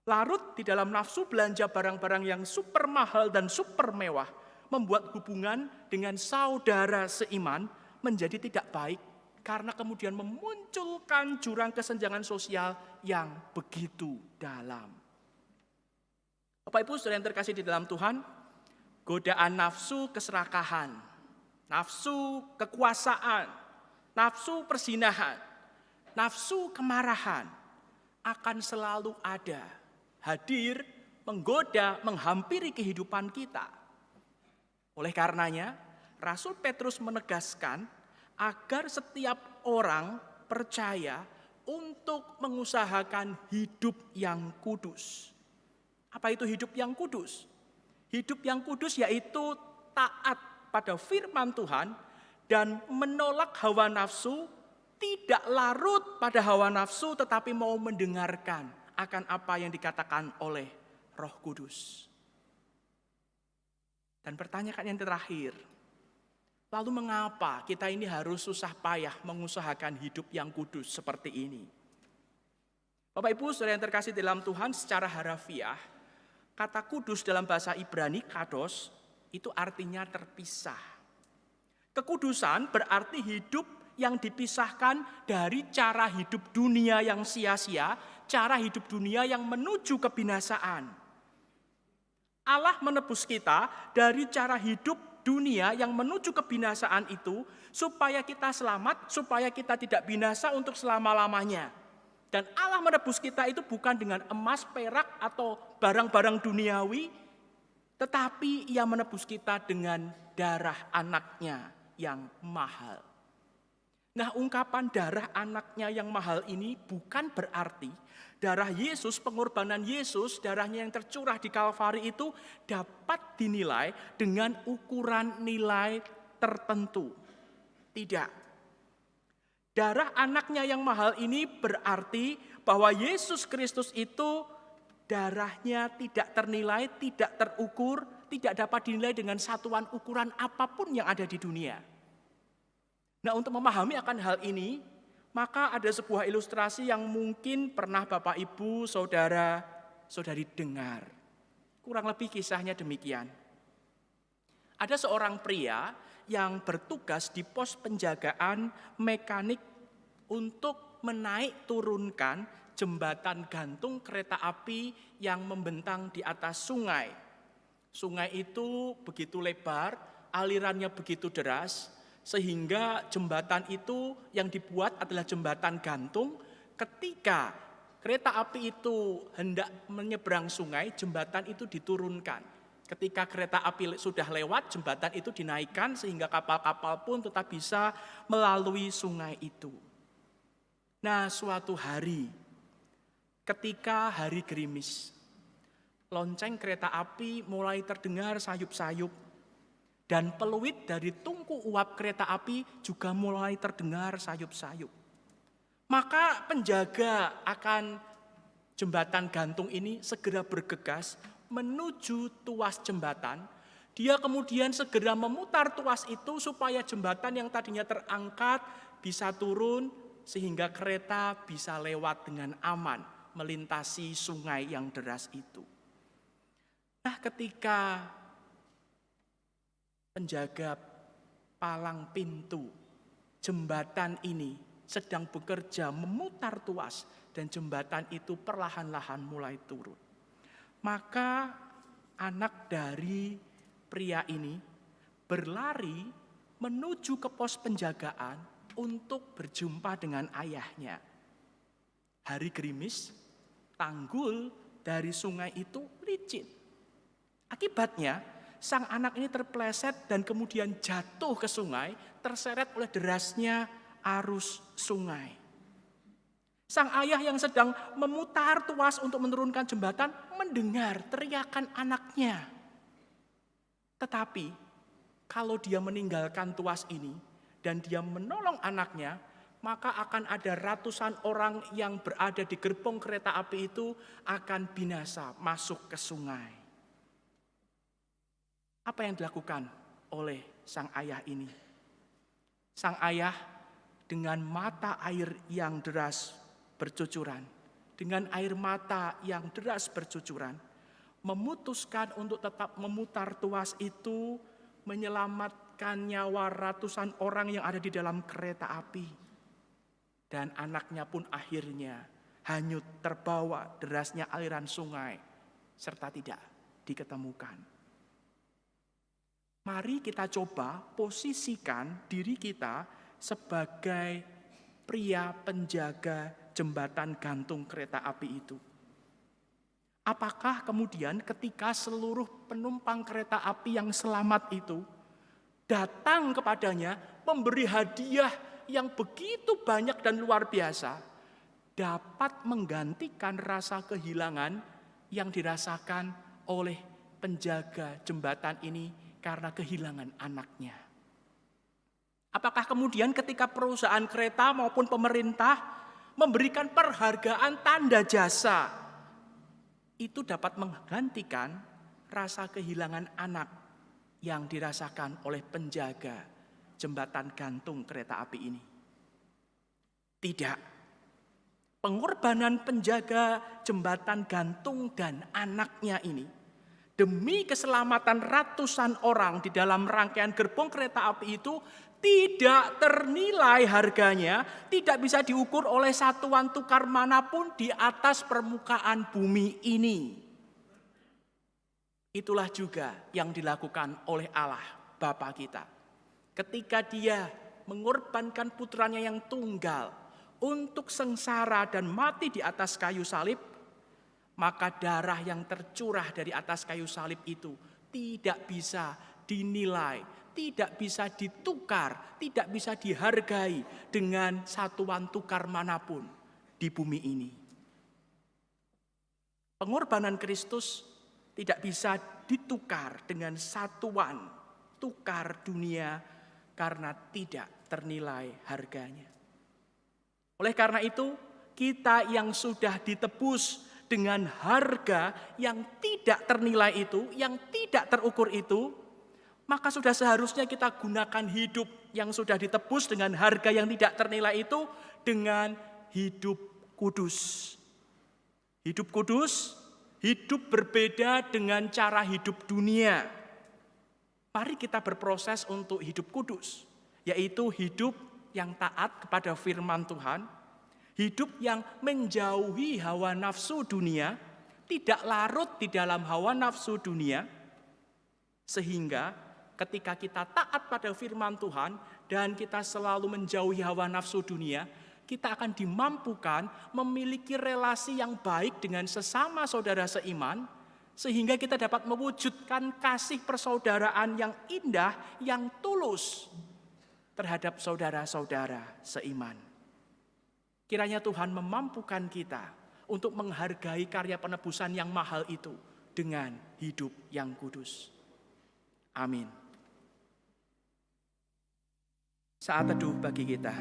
Larut di dalam nafsu belanja barang-barang yang super mahal dan super mewah membuat hubungan dengan saudara seiman menjadi tidak baik karena kemudian memunculkan jurang kesenjangan sosial yang begitu dalam. Bapak Ibu Saudara yang terkasih di dalam Tuhan, godaan nafsu keserakahan, nafsu kekuasaan, nafsu persinahan, nafsu kemarahan akan selalu ada, hadir, menggoda, menghampiri kehidupan kita. Oleh karenanya, Rasul Petrus menegaskan agar setiap orang percaya untuk mengusahakan hidup yang kudus. Apa itu hidup yang kudus? Hidup yang kudus yaitu taat pada firman Tuhan dan menolak hawa nafsu, tidak larut pada hawa nafsu tetapi mau mendengarkan akan apa yang dikatakan oleh Roh Kudus. Dan pertanyaan yang terakhir, lalu mengapa kita ini harus susah payah mengusahakan hidup yang kudus seperti ini? Bapak Ibu Saudara yang terkasih dalam Tuhan, secara harafiah, kata kudus dalam bahasa Ibrani, kados, itu artinya terpisah. Kekudusan berarti hidup yang dipisahkan dari cara hidup dunia yang sia-sia, cara hidup dunia yang menuju kebinasaan. Allah menebus kita dari cara hidup dunia yang menuju kebinasaan itu supaya kita selamat, supaya kita tidak binasa untuk selama-lamanya. Dan Allah menebus kita itu bukan dengan emas, perak, atau barang-barang duniawi, tetapi Ia menebus kita dengan darah anaknya yang mahal. Nah, ungkapan darah anaknya yang mahal ini bukan berarti darah Yesus, pengorbanan Yesus, darahnya yang tercurah di Kalvari itu dapat dinilai dengan ukuran nilai tertentu. Tidak. Darah anaknya yang mahal ini berarti bahwa Yesus Kristus itu darahnya tidak ternilai, tidak terukur, tidak dapat dinilai dengan satuan ukuran apapun yang ada di dunia. Nah, untuk memahami akan hal ini, maka ada sebuah ilustrasi yang mungkin pernah Bapak Ibu, saudara-saudari dengar. Kurang lebih kisahnya demikian. Ada seorang pria yang bertugas di pos penjagaan mekanik untuk menaik turunkan jembatan gantung kereta api yang membentang di atas sungai. Sungai itu begitu lebar, alirannya begitu deras, sehingga jembatan itu yang dibuat adalah jembatan gantung. Ketika kereta api itu hendak menyeberang sungai, jembatan itu diturunkan. Ketika kereta api sudah lewat, jembatan itu dinaikkan sehingga kapal-kapal pun tetap bisa melalui sungai itu. Nah, suatu hari, ketika hari gerimis, lonceng kereta api mulai terdengar sayup-sayup, dan peluit dari tungku uap kereta api juga mulai terdengar sayup-sayup. Maka penjaga akan jembatan gantung ini segera bergegas menuju tuas jembatan. Dia kemudian segera memutar tuas itu supaya jembatan yang tadinya terangkat bisa turun sehingga kereta bisa lewat dengan aman melintasi sungai yang deras itu. Nah, ketika penjaga palang pintu jembatan ini sedang bekerja memutar tuas dan jembatan itu perlahan-lahan mulai turun, maka anak dari pria ini berlari menuju ke pos penjagaan untuk berjumpa dengan ayahnya. Hari gerimis, tanggul dari sungai itu licin. Akibatnya, sang anak ini terpeleset dan kemudian jatuh ke sungai, terseret oleh derasnya arus sungai. Sang ayah yang sedang memutar tuas untuk menurunkan jembatan mendengar teriakan anaknya. Tetapi kalau dia meninggalkan tuas ini dan dia menolong anaknya, maka akan ada ratusan orang yang berada di gerbong kereta api itu akan binasa masuk ke sungai. Apa yang dilakukan oleh sang ayah ini? Sang ayah dengan mata air yang deras bercucuran, dengan air mata yang deras bercucuran, memutuskan untuk tetap memutar tuas itu, menyelamatkan nyawa ratusan orang yang ada di dalam kereta api. Dan anaknya pun akhirnya hanyut terbawa derasnya aliran sungai, serta tidak diketemukan. Mari kita coba posisikan diri kita sebagai pria penjaga jembatan gantung kereta api itu. Apakah kemudian ketika seluruh penumpang kereta api yang selamat itu datang kepadanya memberi hadiah yang begitu banyak dan luar biasa, dapat menggantikan rasa kehilangan yang dirasakan oleh penjaga jembatan ini karena kehilangan anaknya? Apakah kemudian ketika perusahaan kereta maupun pemerintah memberikan penghargaan tanda jasa, itu dapat menggantikan rasa kehilangan anak yang dirasakan oleh penjaga jembatan gantung kereta api ini? Tidak. Pengorbanan penjaga jembatan gantung dan anaknya ini demi keselamatan ratusan orang di dalam rangkaian gerbong kereta api itu tidak ternilai harganya, tidak bisa diukur oleh satuan tukar manapun di atas permukaan bumi ini. Itulah juga yang dilakukan oleh Allah Bapa kita. Ketika Dia mengorbankan putranya yang tunggal untuk sengsara dan mati di atas kayu salib, maka darah yang tercurah dari atas kayu salib itu tidak bisa dinilai, tidak bisa ditukar, tidak bisa dihargai dengan satuan tukar manapun di bumi ini. Pengorbanan Kristus tidak bisa ditukar dengan satuan tukar dunia karena tidak ternilai harganya. Oleh karena itu, kita yang sudah ditebus dengan harga yang tidak ternilai itu, yang tidak terukur itu, maka sudah seharusnya kita gunakan hidup yang sudah ditebus dengan harga yang tidak ternilai itu dengan hidup kudus. Hidup kudus Hidup berbeda dengan cara hidup dunia. Mari kita berproses untuk hidup kudus, yaitu hidup yang taat kepada firman Tuhan, hidup yang menjauhi hawa nafsu dunia, tidak larut di dalam hawa nafsu dunia, sehingga ketika kita taat pada firman Tuhan dan kita selalu menjauhi hawa nafsu dunia, kita akan dimampukan memiliki relasi yang baik dengan sesama saudara seiman, sehingga kita dapat mewujudkan kasih persaudaraan yang indah, yang tulus terhadap saudara-saudara seiman. Kiranya Tuhan memampukan kita untuk menghargai karya penebusan yang mahal itu dengan hidup yang kudus. Amin. Saat teduh bagi kita.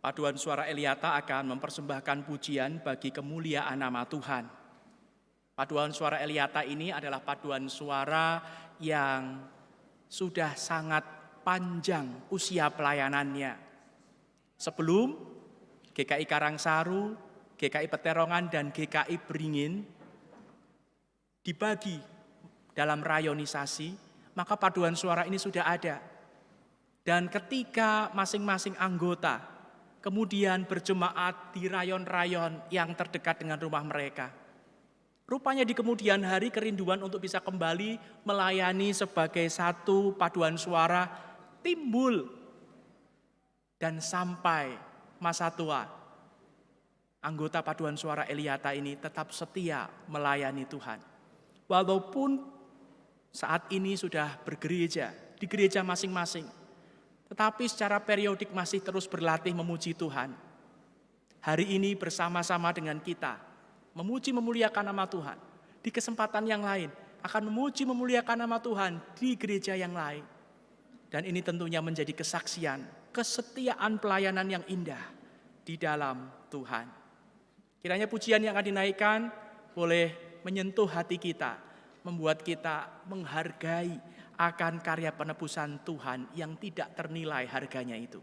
Paduan suara Eliata akan mempersembahkan pujian bagi kemuliaan nama Tuhan. Paduan suara Eliata ini adalah paduan suara yang sudah sangat panjang usia pelayanannya. Sebelum GKI Karangsaru, GKI Peterongan, dan GKI Beringin dibagi dalam rayonisasi, maka paduan suara ini sudah ada. Dan ketika masing-masing anggota kemudian berjemaat di rayon-rayon yang terdekat dengan rumah mereka, rupanya di kemudian hari kerinduan untuk bisa kembali melayani sebagai satu paduan suara timbul. Dan sampai masa tua, anggota paduan suara Eliata ini tetap setia melayani Tuhan. Walaupun saat ini sudah bergereja, di gereja masing-masing, tetapi secara periodik masih terus berlatih memuji Tuhan. Hari ini bersama-sama dengan kita, memuji memuliakan nama Tuhan. Di kesempatan yang lain, akan memuji memuliakan nama Tuhan di gereja yang lain. Dan ini tentunya menjadi kesaksian, kesetiaan pelayanan yang indah di dalam Tuhan. Kiranya pujian yang akan dinaikkan boleh menyentuh hati kita, membuat kita menghargai akan karya penebusan Tuhan yang tidak ternilai harganya itu.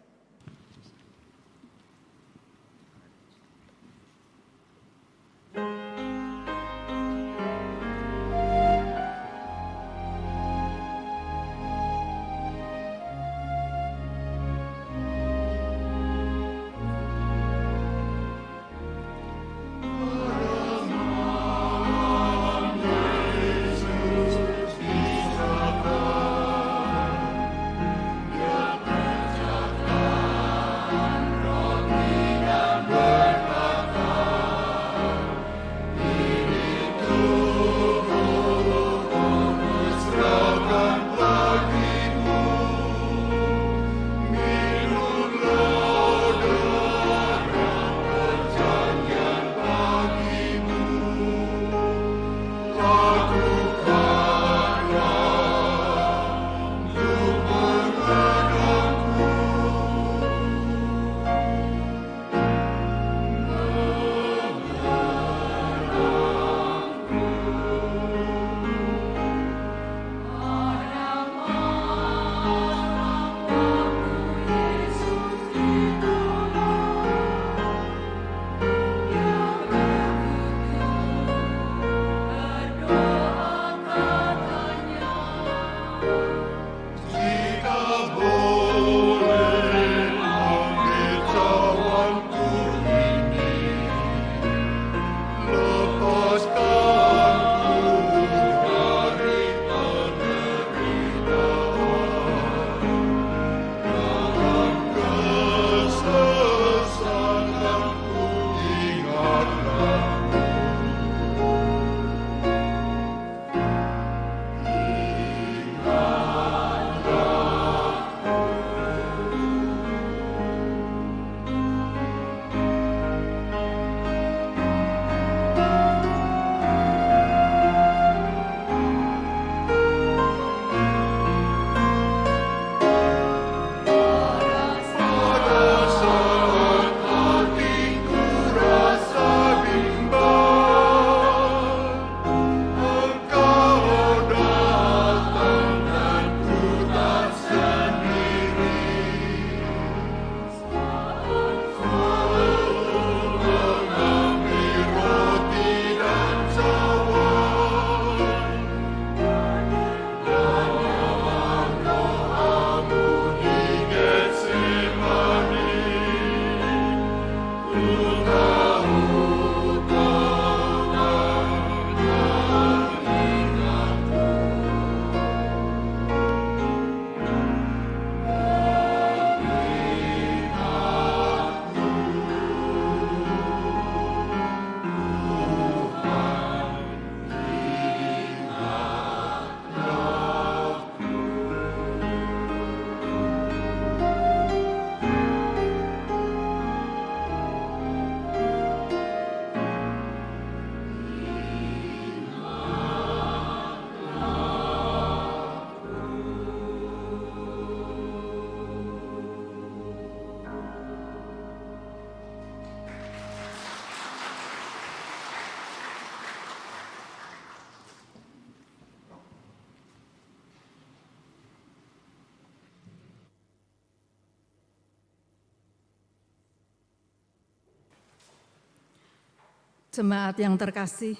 Jemaat yang terkasih,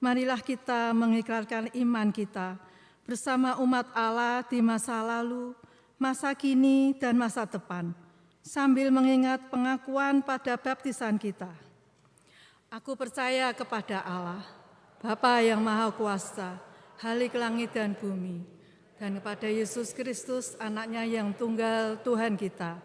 marilah kita mengikrarkan iman kita bersama umat Allah di masa lalu, masa kini, dan masa depan, sambil mengingat pengakuan pada baptisan kita. Aku percaya kepada Allah, Bapa yang Maha Kuasa, Halik langit dan bumi, dan kepada Yesus Kristus, anaknya yang tunggal Tuhan kita,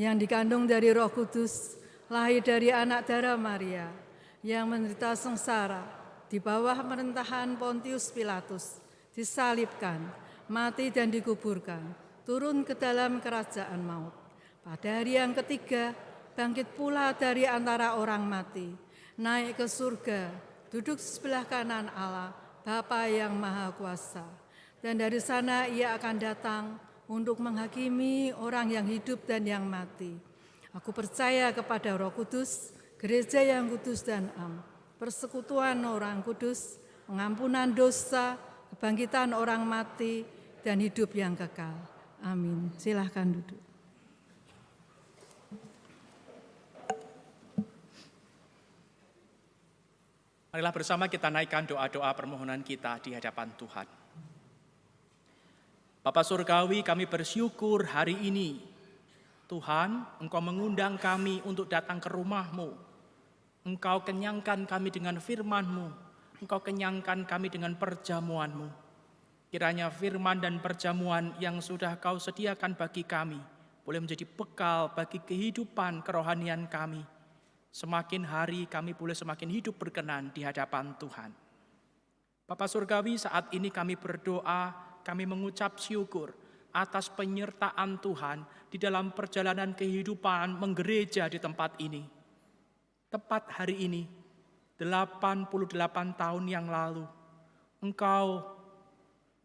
yang dikandung dari Roh Kudus, lahir dari anak darah Maria, yang menderita sengsara di bawah pemerintahan Pontius Pilatus, disalibkan, mati dan dikuburkan, turun ke dalam kerajaan maut. Pada hari yang ketiga, bangkit pula dari antara orang mati, naik ke surga, duduk di sebelah kanan Allah, Bapa yang Maha Kuasa. Dan dari sana ia akan datang untuk menghakimi orang yang hidup dan yang mati. Aku percaya kepada Roh Kudus, gereja yang kudus dan am, persekutuan orang kudus, pengampunan dosa, kebangkitan orang mati, dan hidup yang kekal. Amin. Silahkan duduk. Marilah bersama kita naikkan doa-doa permohonan kita di hadapan Tuhan. Bapa Surgawi, kami bersyukur hari ini, Tuhan, Engkau mengundang kami untuk datang ke rumah-Mu. Engkau kenyangkan kami dengan firman-Mu. Engkau kenyangkan kami dengan perjamuan-Mu. Kiranya firman dan perjamuan yang sudah Kau sediakan bagi kami boleh menjadi bekal bagi kehidupan kerohanian kami. Semakin hari kami boleh semakin hidup berkenan di hadapan Tuhan. Bapa Surgawi, saat ini kami berdoa, kami mengucap syukur atas penyertaan Tuhan di dalam perjalanan kehidupan menggereja di tempat ini. Tepat hari ini, 88 tahun yang lalu, Engkau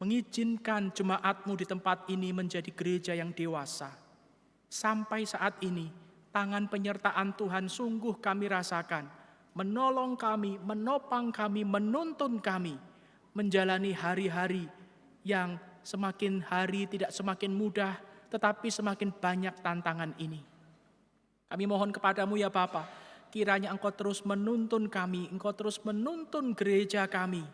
mengizinkan jemaat-Mu di tempat ini menjadi gereja yang dewasa. Sampai saat ini, tangan penyertaan Tuhan sungguh kami rasakan, menolong kami, menopang kami, menuntun kami, menjalani hari-hari yang semakin hari tidak semakin mudah, tetapi semakin banyak tantangan ini. Kami mohon kepadamu ya Bapa, kiranya Engkau terus menuntun kami, Engkau terus menuntun gereja kami,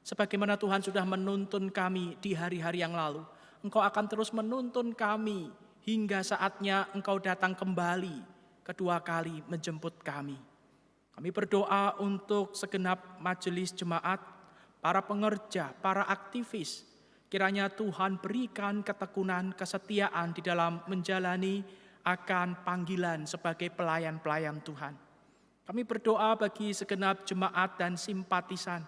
sebagaimana Tuhan sudah menuntun kami di hari-hari yang lalu. Engkau akan terus menuntun kami, hingga saatnya Engkau datang kembali kedua kali menjemput kami. Kami berdoa untuk segenap majelis jemaat, para pengerja, para aktivis. Kiranya Tuhan berikan ketekunan, kesetiaan di dalam menjalani akan panggilan sebagai pelayan-pelayan Tuhan. Kami berdoa bagi segenap jemaat dan simpatisan.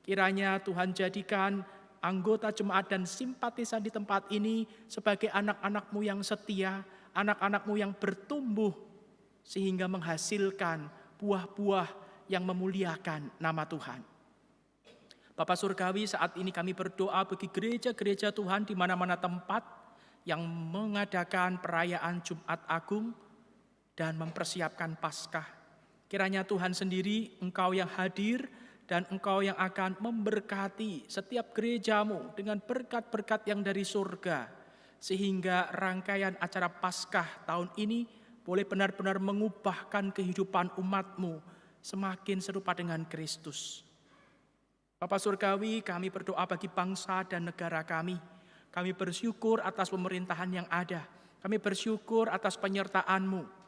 Kiranya Tuhan jadikan anggota jemaat dan simpatisan di tempat ini sebagai anak-anak-Mu yang setia, anak-anak-Mu yang bertumbuh sehingga menghasilkan buah-buah yang memuliakan nama Tuhan. Bapa Surgawi, saat ini kami berdoa bagi gereja-gereja Tuhan di mana-mana tempat yang mengadakan perayaan Jumat Agung dan mempersiapkan Paskah. Kiranya Tuhan sendiri, Engkau yang hadir, dan Engkau yang akan memberkati setiap gereja-Mu dengan berkat-berkat yang dari surga. Sehingga rangkaian acara Paskah tahun ini boleh benar-benar mengubahkan kehidupan umat-Mu semakin serupa dengan Kristus. Bapa Surgawi, kami berdoa bagi bangsa dan negara kami. Kami bersyukur atas pemerintahan yang ada. Kami bersyukur atas penyertaan-Mu.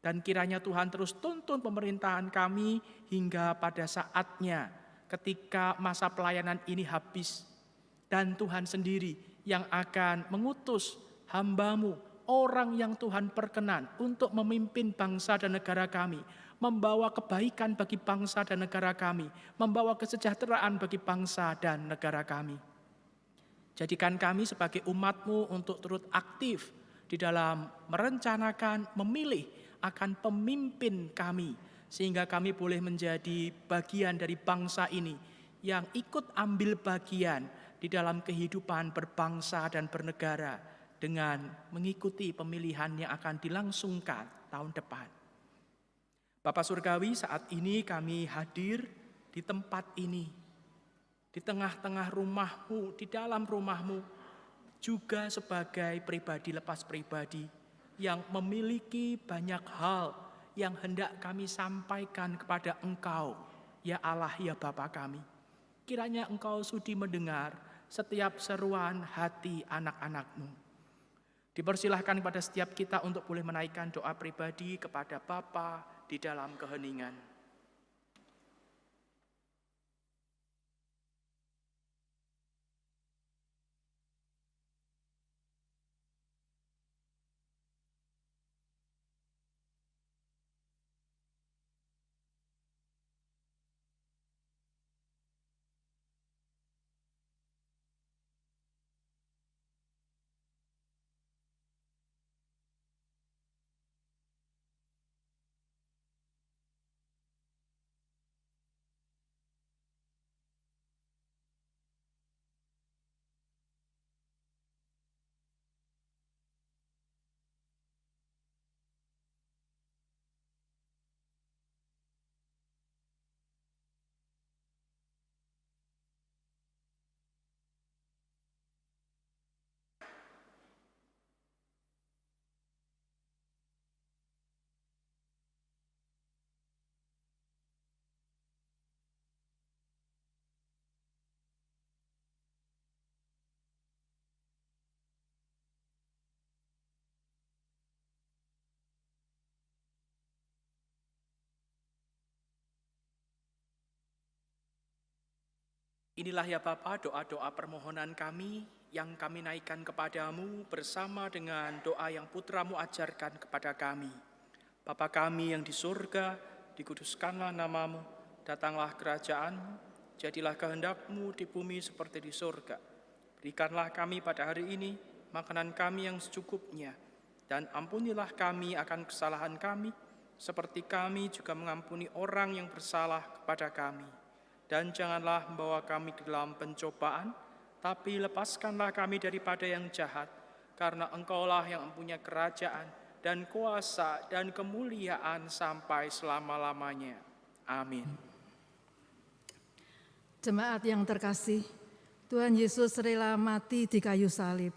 Dan kiranya Tuhan terus tuntun pemerintahan kami hingga pada saatnya ketika masa pelayanan ini habis. Dan Tuhan sendiri yang akan mengutus hamba-Mu, orang yang Tuhan perkenan untuk memimpin bangsa dan negara kami, membawa kebaikan bagi bangsa dan negara kami, membawa kesejahteraan bagi bangsa dan negara kami. Jadikan kami sebagai umat-Mu untuk turut aktif di dalam merencanakan, memilih akan pemimpin kami, sehingga kami boleh menjadi bagian dari bangsa ini yang ikut ambil bagian di dalam kehidupan berbangsa dan bernegara dengan mengikuti pemilihan yang akan dilangsungkan tahun depan. Bapak Surgawi, saat ini kami hadir di tempat ini, di tengah-tengah rumah-Mu, di dalam rumah-Mu, juga sebagai pribadi lepas pribadi yang memiliki banyak hal yang hendak kami sampaikan kepada Engkau, ya Allah, ya Bapa kami. Kiranya Engkau sudi mendengar setiap seruan hati anak-anak-Mu. Dipersilahkan kepada setiap kita untuk boleh menaikkan doa pribadi kepada Bapa di dalam keheningan. Inilah ya Bapa doa-doa permohonan kami yang kami naikkan kepadamu bersama dengan doa yang Putramu ajarkan kepada kami. Bapa kami yang di surga, dikuduskanlah namamu, datanglah kerajaanmu, jadilah kehendakmu di bumi seperti di surga. Berikanlah kami pada hari ini makanan kami yang secukupnya, dan ampunilah kami akan kesalahan kami, seperti kami juga mengampuni orang yang bersalah kepada kami. Dan janganlah membawa kami ke dalam pencobaan, tapi lepaskanlah kami daripada yang jahat, karena Engkaulah yang mempunyai kerajaan dan kuasa dan kemuliaan sampai selama-lamanya. Amin. Jemaat yang terkasih, Tuhan Yesus rela mati di kayu salib.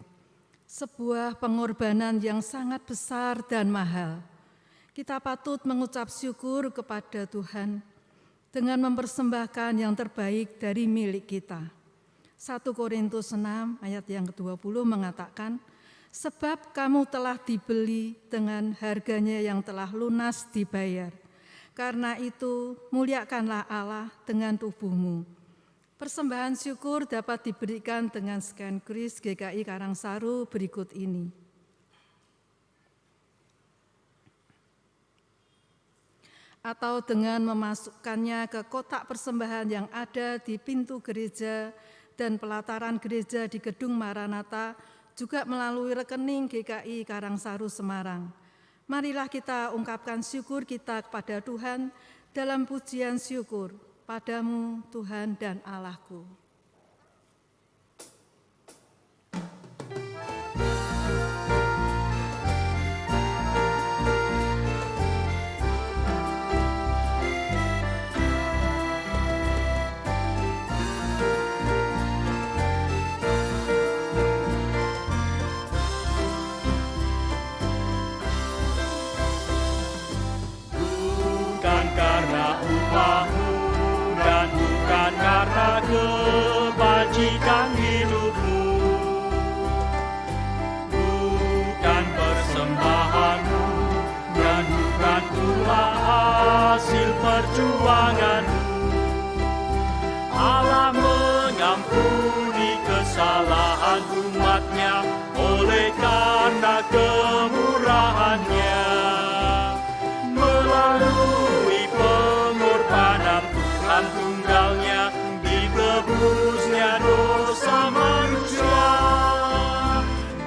Sebuah pengorbanan yang sangat besar dan mahal. Kita patut mengucap syukur kepada Tuhan dengan mempersembahkan yang terbaik dari milik kita. 1 Korintus 6 ayat yang ke-20 mengatakan, sebab kamu telah dibeli dengan harganya yang telah lunas dibayar. Karena itu muliakanlah Allah dengan tubuhmu. Persembahan syukur dapat diberikan dengan scan kris GKI Karangsaru berikut ini. Atau dengan memasukkannya ke kotak persembahan yang ada di pintu gereja dan pelataran gereja di Gedung Maranatha, juga melalui rekening GKI Karangsaru Semarang. Marilah kita ungkapkan syukur kita kepada Tuhan dalam pujian syukur, padamu Tuhan dan Allahku. Karena kebajikan hidupmu, bukan persembahanmu, dan bukan pula hasil perjuanganmu. Allah mengampuni kesalahan umatnya oleh karena kemurahannya, melalui pengorbanan Tuhan tunggalnya, ditebusnya dosa manusia.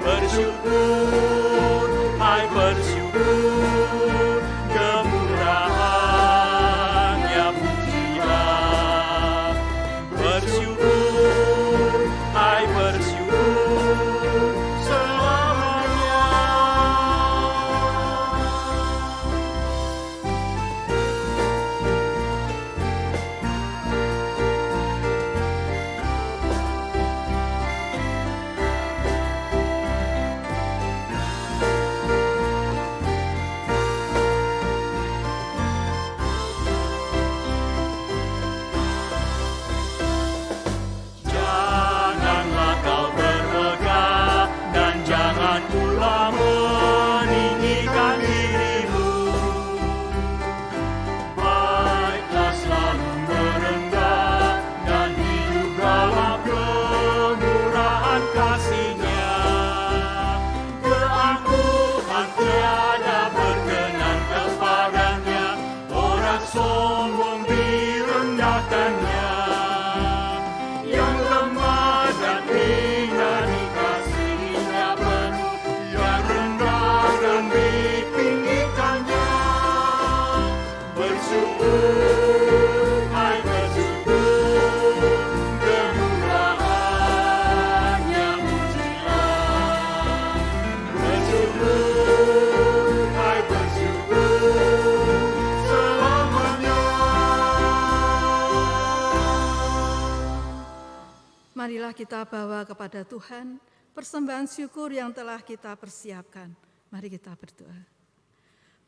Bersyukur, hai bersyukur, kemurahannya puji kita bawa kepada Tuhan persembahan syukur yang telah kita persiapkan. Mari kita berdoa.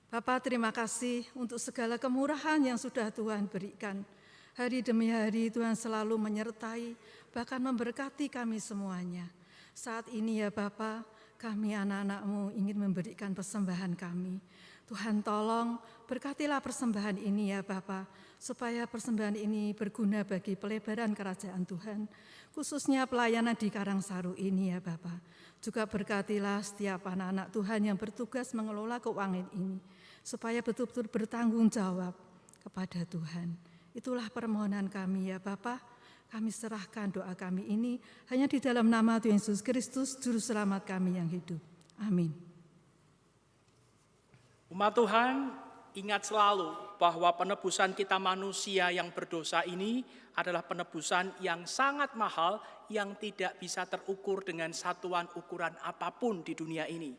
Bapa, terima kasih untuk segala kemurahan yang sudah Tuhan berikan. Hari demi hari Tuhan selalu menyertai, bahkan memberkati kami semuanya. Saat ini ya Bapa, kami anak-anak-Mu ingin memberikan persembahan kami. Tuhan tolong berkatilah persembahan ini ya Bapa, supaya persembahan ini berguna bagi pelebaran kerajaan Tuhan, khususnya pelayanan di Karangsaru ini ya Bapa. Juga berkatilah setiap anak-anak Tuhan yang bertugas mengelola keuangan ini, supaya betul-betul bertanggung jawab kepada Tuhan. Itulah permohonan kami ya Bapa. Kami serahkan doa kami ini hanya di dalam nama Tuhan Yesus Kristus, Juru Selamat kami yang hidup. Amin. Umat Tuhan, ingat selalu bahwa penebusan kita manusia yang berdosa ini adalah penebusan yang sangat mahal, yang tidak bisa terukur dengan satuan ukuran apapun di dunia ini.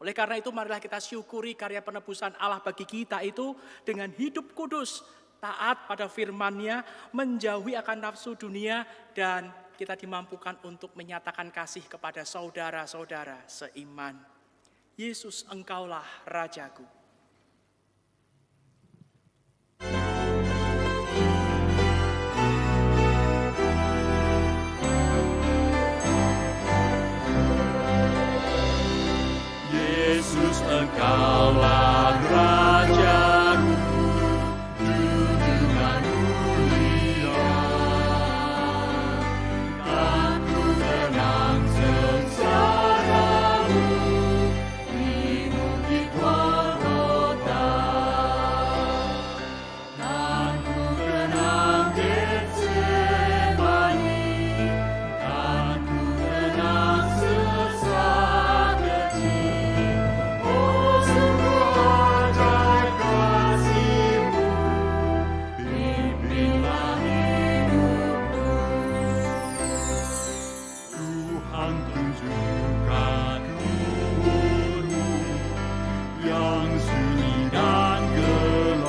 Oleh karena itu, marilah kita syukuri karya penebusan Allah bagi kita itu dengan hidup kudus, taat pada firman-Nya, menjauhi akan nafsu dunia, dan kita dimampukan untuk menyatakan kasih kepada saudara-saudara seiman. Yesus, Engkaulah Rajaku. Yesus, Engkaulah Rajaku, junjungan mulia. Dan ku tenang sengsaramu di bukit Golgota. Dan ku tenang Getsemani. Dan ku tenang sesak kecil. Oh, sungguh ajaib kasih-Mu, bimbinglah hidupku. Tuhan, tunjukkan umur-Mu yang sunyi dan gelap.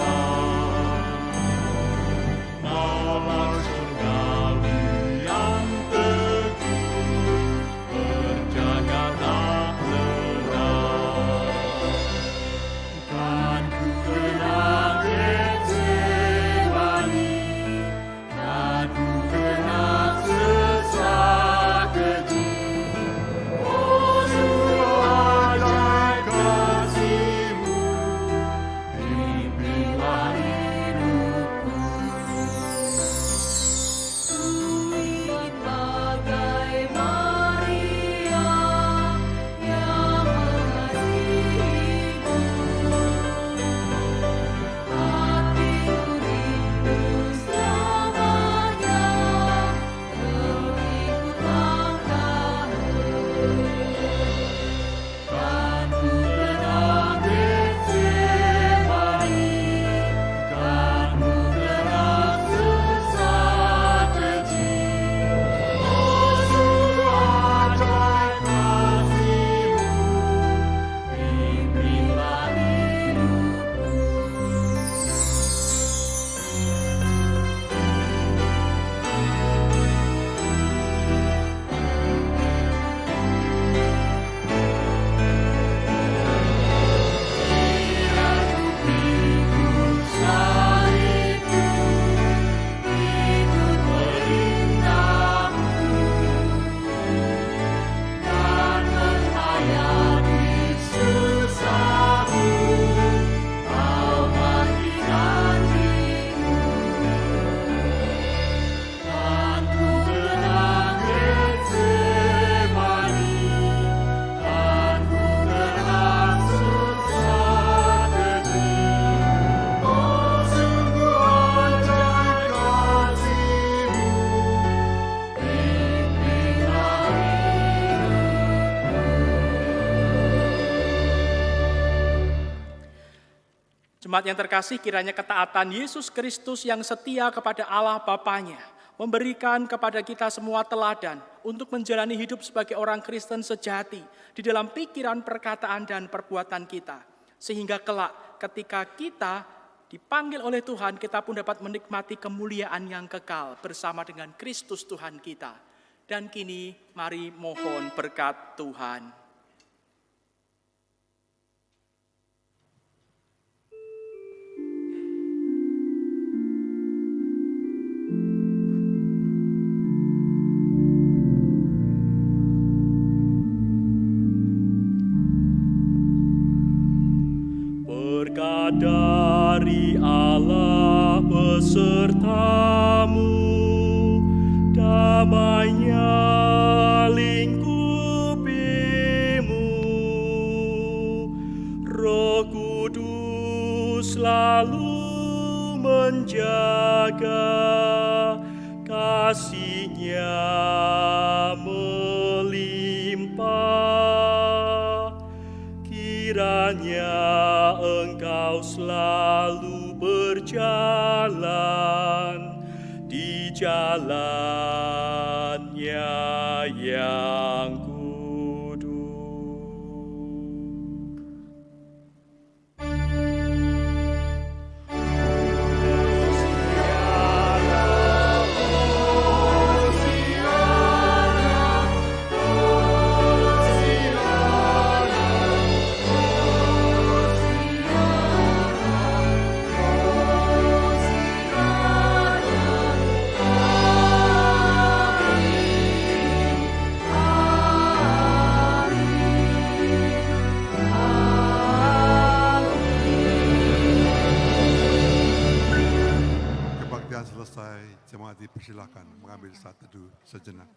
Nalar surgawi yang teguh, berjagalah lelah. Kan ku kenang Getsemani, kan ku kenang sesak keji. Oh, sungguh ajaib kasih-Mu, bimbinglah hidupku. Ku ingin bagai Maria yang mengasihi-Mu. Hatiku rindu selamanya mengikut langkah-Mu. Kan ku kenang Getsemani, kan ku kenang sesak keji. Oh, sungguh ajaib kasih-Mu, bimbinglah hidupku. Biar ku pikul salib-Mu, ikut perintah-Mu, dan menghayati susah-Mu, Kau matikan dirimu. Kan ku kenang Getsemani, kan ku kenang sesak keji. Oh, sungguh ajaib kasih-Mu, bimbinglah Jemaat yang terkasih, kiranya ketaatan Yesus Kristus yang setia kepada Allah Bapanya memberikan kepada kita semua teladan untuk menjalani hidup sebagai orang Kristen sejati di dalam pikiran, perkataan, dan perbuatan kita. Sehingga kelak ketika kita dipanggil oleh Tuhan, kita pun dapat menikmati kemuliaan yang kekal bersama dengan Kristus Tuhan kita. Dan kini mari mohon berkat Tuhan. Berkat dari Allah besertamu, damainya lingkupimu, Roh Kudus selalu menjaga, kasih-Nya melimpah. Kiranya engkau selalu berjalan di jalan-Nya yang kudus. Kebaktian selesai, jemaat dipersilakan mengambil saat teduh sejenak.